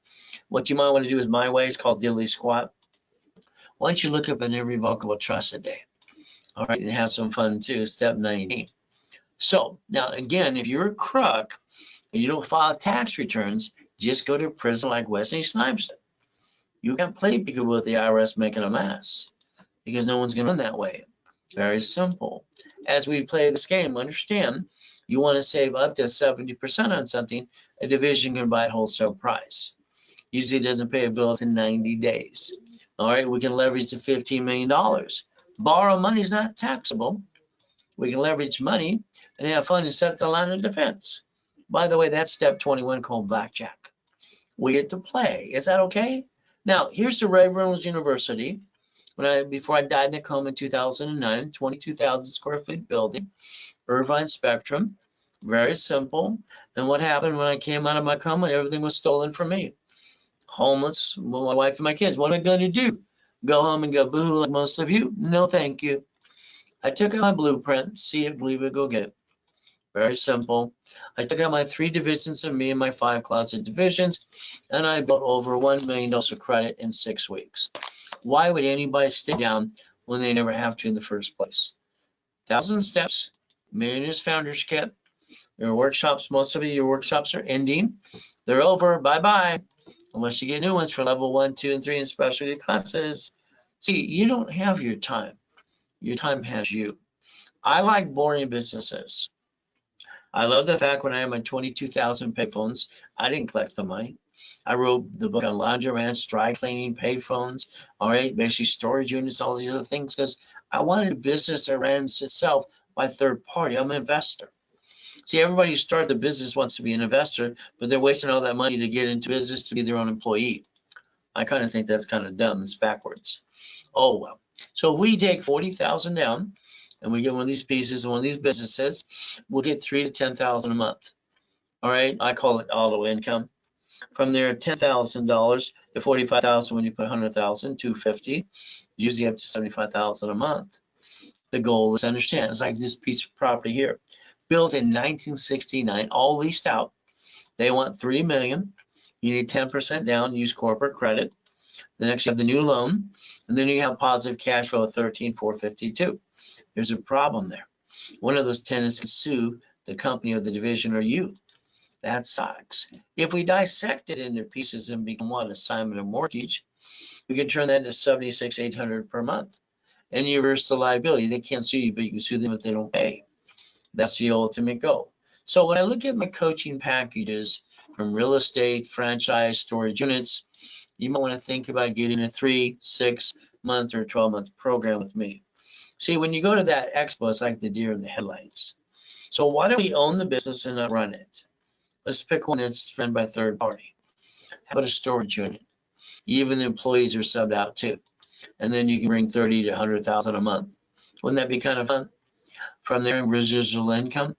Speaker 2: What you might want to do is my way. It's called diddly squat. Why don't you look up an irrevocable trust today? All right, and have some fun too. Step 19. So now again, if you're a crook and you don't file tax returns, just go to prison like Wesley Snipes. You can't play peekaboo with the IRS making a mess because no one's going to run that way. Very simple. As we play this game, understand you want to save up to 70% on something, a division can buy at wholesale price. Usually it doesn't pay a bill in 90 days. All right, we can leverage to $15 million. Borrow money is not taxable. We can leverage money and have fun and set the line of defense. By the way, that's step 21 called blackjack. We get to play. Is that okay? Now, here's the Ray Reynolds University. Before I died in the coma in 2009, 22,000 square feet building, Irvine Spectrum, very simple. And what happened when I came out of my coma? Everything was stolen from me. Homeless, with my wife and my kids. What am I going to do? Go home and go boo like most of you? No, thank you. I took out my blueprint, see it, believe it, go get it. Very simple. I took out my 3 divisions of me and my 5 closet divisions, and I built over $1 million of credit in 6 weeks. Why would anybody stay down when they never have to in the first place? 1,000 steps, Millionaires Founders Kit. Your workshops, most of your workshops are ending. They're over. Bye-bye. Unless you get new ones for level 1, 2, and 3 in specialty classes. See, you don't have your time. Your time has you. I like boring businesses. I love the fact when I had my 22,000 payphones, I didn't collect the money. I wrote the book on laundromats, dry cleaning, payphones, all right, basically storage units, all these other things, because I wanted a business that ran itself by third party. I'm an investor. See, everybody who started the business wants to be an investor, but they're wasting all that money to get into business to be their own employee. I kind of think that's kind of dumb. It's backwards. Oh, well. So if we take 40,000 down and we get one of these pieces and one of these businesses, we'll get 3,000 to 10,000 a month. All right. I call it auto income. From there, $10,000 to 45,000 when you put 100,000, 250, usually up to 75,000 a month. The goal is to understand. It's like this piece of property here, built in 1969, all leased out. They want $3 million. You need 10% down. Use corporate credit. The next you have the new loan, and then you have positive cash flow of 13,452. There's a problem there. One of those tenants can sue the company or the division or you. That sucks. If we dissect it into pieces and become one assignment of mortgage, we can turn that into $76,800 per month. And you reverse the liability. They can't sue you, but you can sue them if they don't pay. That's the ultimate goal. So when I look at my coaching packages from real estate, franchise, storage units, you might want to think about getting a 3, 6 month or 12-month program with me. See, when you go to that expo, it's like the deer in the headlights. So why don't we own the business and not run it? Let's pick one that's run by third party. How about a storage unit? Even the employees are subbed out too. And then you can bring 30 to 100,000 a month. Wouldn't that be kind of fun? From there, residual income.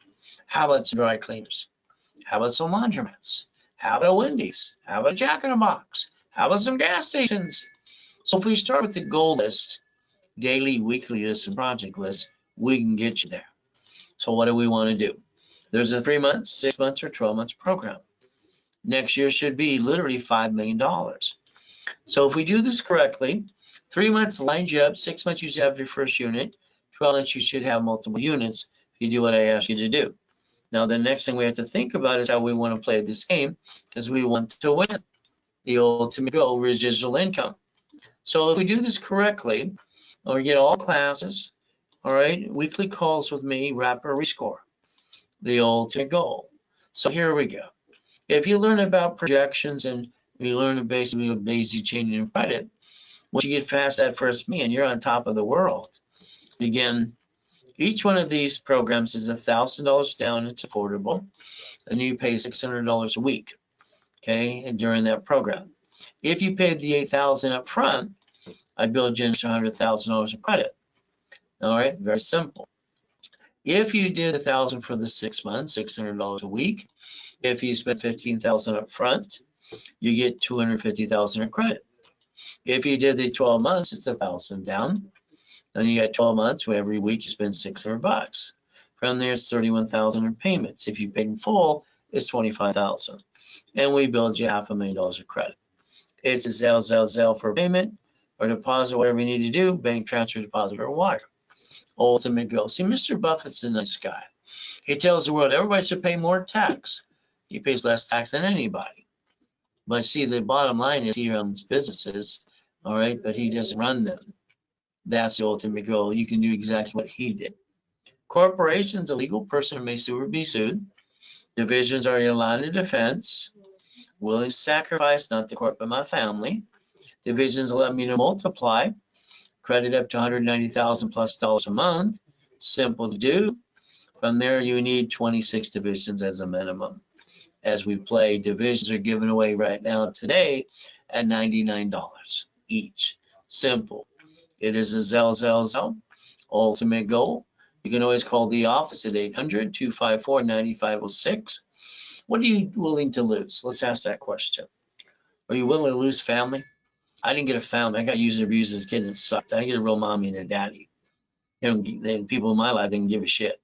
Speaker 2: How about some dry cleaners? How about some laundromats? How about a Wendy's? How about a Jack in the Box? How about some gas stations? So if we start with the goal list, daily, weekly list, and project list, we can get you there. So what do we want to do? There's a 3 months, 6 months, or 12 months program. Next year should be literally $5 million. So if we do this correctly, 3 months lines you up, 6 months you should have your first unit, 12 months you should have multiple units if you do what I asked you to do. Now the next thing we have to think about is how we want to play this game, because we want to win. The ultimate goal, residual income. So if we do this correctly, we get all classes, all right, weekly calls with me, rapid rescore, the ultimate goal. So here we go. If you learn about projections and you learn basically basic changing in credit, once you get past that first million, you're on top of the world. Again, each one of these programs is $1,000 down. It's affordable, and you pay $600 a week, okay, and during that program. If you paid the $8,000 up front, I'd build you an extra $100,000 of credit. All right, very simple. If you did $1,000 for the 6 months, $600 a week. If you spent $15,000 up front, you get $250,000 in credit. If you did the 12 months, it's $1,000 down. Then you got 12 months where every week you spend $600. From there, it's $31,000 in payments. If you paid in full, it's $25,000. And we build you $500,000 of credit. It's a Zelle for payment or deposit, whatever you need to do, bank transfer, deposit, or wire. Ultimate goal. See, Mr. Buffett's a nice guy. He tells the world everybody should pay more tax. He pays less tax than anybody. But see, the bottom line is he runs businesses, all right, but he doesn't run them. That's the ultimate goal. You can do exactly what he did. Corporations, a legal person who may sue or be sued. Divisions are your line of defense. Willing to sacrifice, not the court, but my family. Divisions allow me to multiply. Credit up to $190,000 plus a month. Simple to do. From there, you need 26 divisions as a minimum. as we play. Divisions are given away right now today at $99 each. Simple. It is a Zell ultimate goal. You can always call the office at 800-254-9506. What are you willing to lose? Let's ask that question. Are you willing to lose family? I didn't get a family. I got used and abused as a kid and it sucked. I didn't get a real mommy and a daddy. And people in my life didn't give a shit.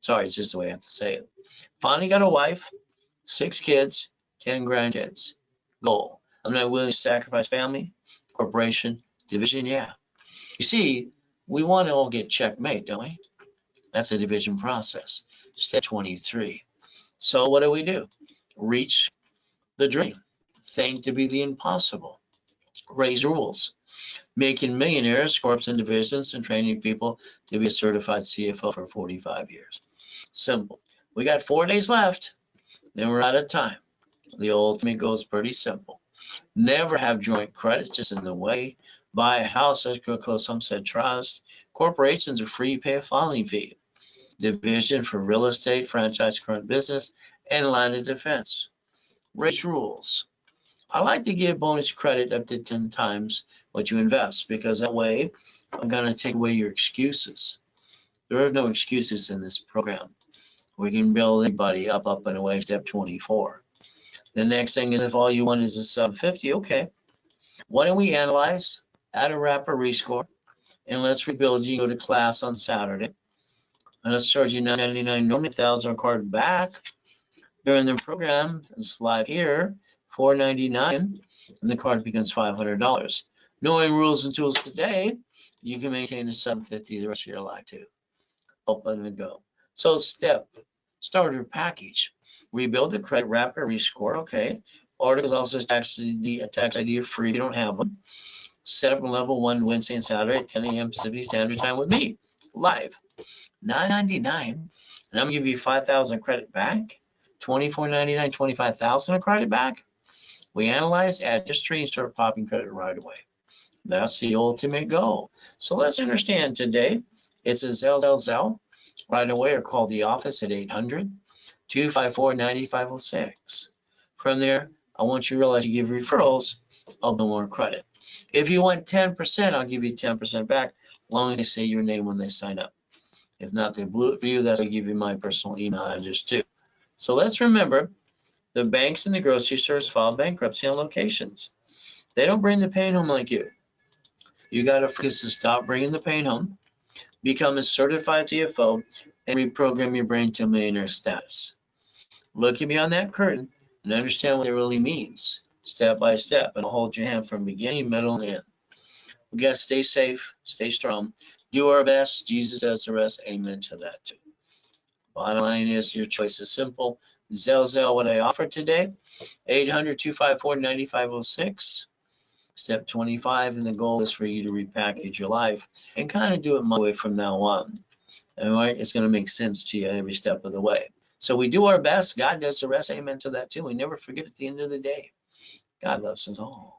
Speaker 2: Sorry, it's just the way I have to say it. Finally got a wife, 6 kids, 10 grandkids. Goal. I'm not willing to sacrifice family, corporation, division, yeah. You see, we want to all get checkmate, don't we? That's a division process. Step 23. So what do? Reach the dream. Think to be the impossible. Raise rules. Making millionaires, corps and divisions, and training people to be a certified CFO for 45 years. Simple. We got 4 days left. Then we're out of time. The ultimate goal is pretty simple. Never have joint credits just in the way. Buy a house, escrow, close homestead trust. Corporations are free, pay a filing fee. Division for real estate, franchise, current business, and line of defense. Raise rules. I like to give bonus credit up to 10 times what you invest, because that way I'm going to take away your excuses. There are no excuses in this program. We can build anybody up and away. Step 24. The next thing is, if all you want is a sub 50, okay. Why don't we analyze, add a wrapper rescore, and let's rebuild. You go to class on Saturday, and let's charge you $9.99. Normally $1,000 card back during the program. It's live here, $4.99, and the card becomes $500. Knowing rules and tools today, you can maintain a sub 50 the rest of your life too. Open and go. So starter package. Rebuild the credit wrapper, rescore, okay. Articles also tax ID free if you don't have one. Set up level 1 Wednesday and Saturday at 10 a.m. Pacific Standard Time with me, live. $9.99, and I'm gonna give you 5,000 credit back. $24.99, 25,000 of credit back. We analyze, add history, and start popping credit right away. That's the ultimate goal. So let's understand today. It's a Zell right away, or call the office at 800-254-9506. From there, I want you to realize you give referrals, I'll build more credit. If you want 10%, I'll give you 10% back, as long as they say your name when they sign up. If not, they blew it for you. That's going to give you my personal email address too. So let's remember, the banks and the grocery stores file bankruptcy on locations. They don't bring the pain home like you. You got to focus to stop bringing the pain home, become a certified CFO, and reprogram your brain to millionaire status. Look at beyond that curtain and understand what it really means, step by step, and I'll hold your hand from beginning, middle, and end. We got to stay safe, stay strong, do our best. Jesus does the rest. Amen to that too. Bottom line is, your choice is simple. Zell, what I offer today, 800-254-9506. Step 25, and the goal is for you to repackage your life and kind of do it my way from now on. All right, it's going to make sense to you every step of the way. So we do our best. God does the rest. Amen to that too. We never forget at the end of the day, God loves us all.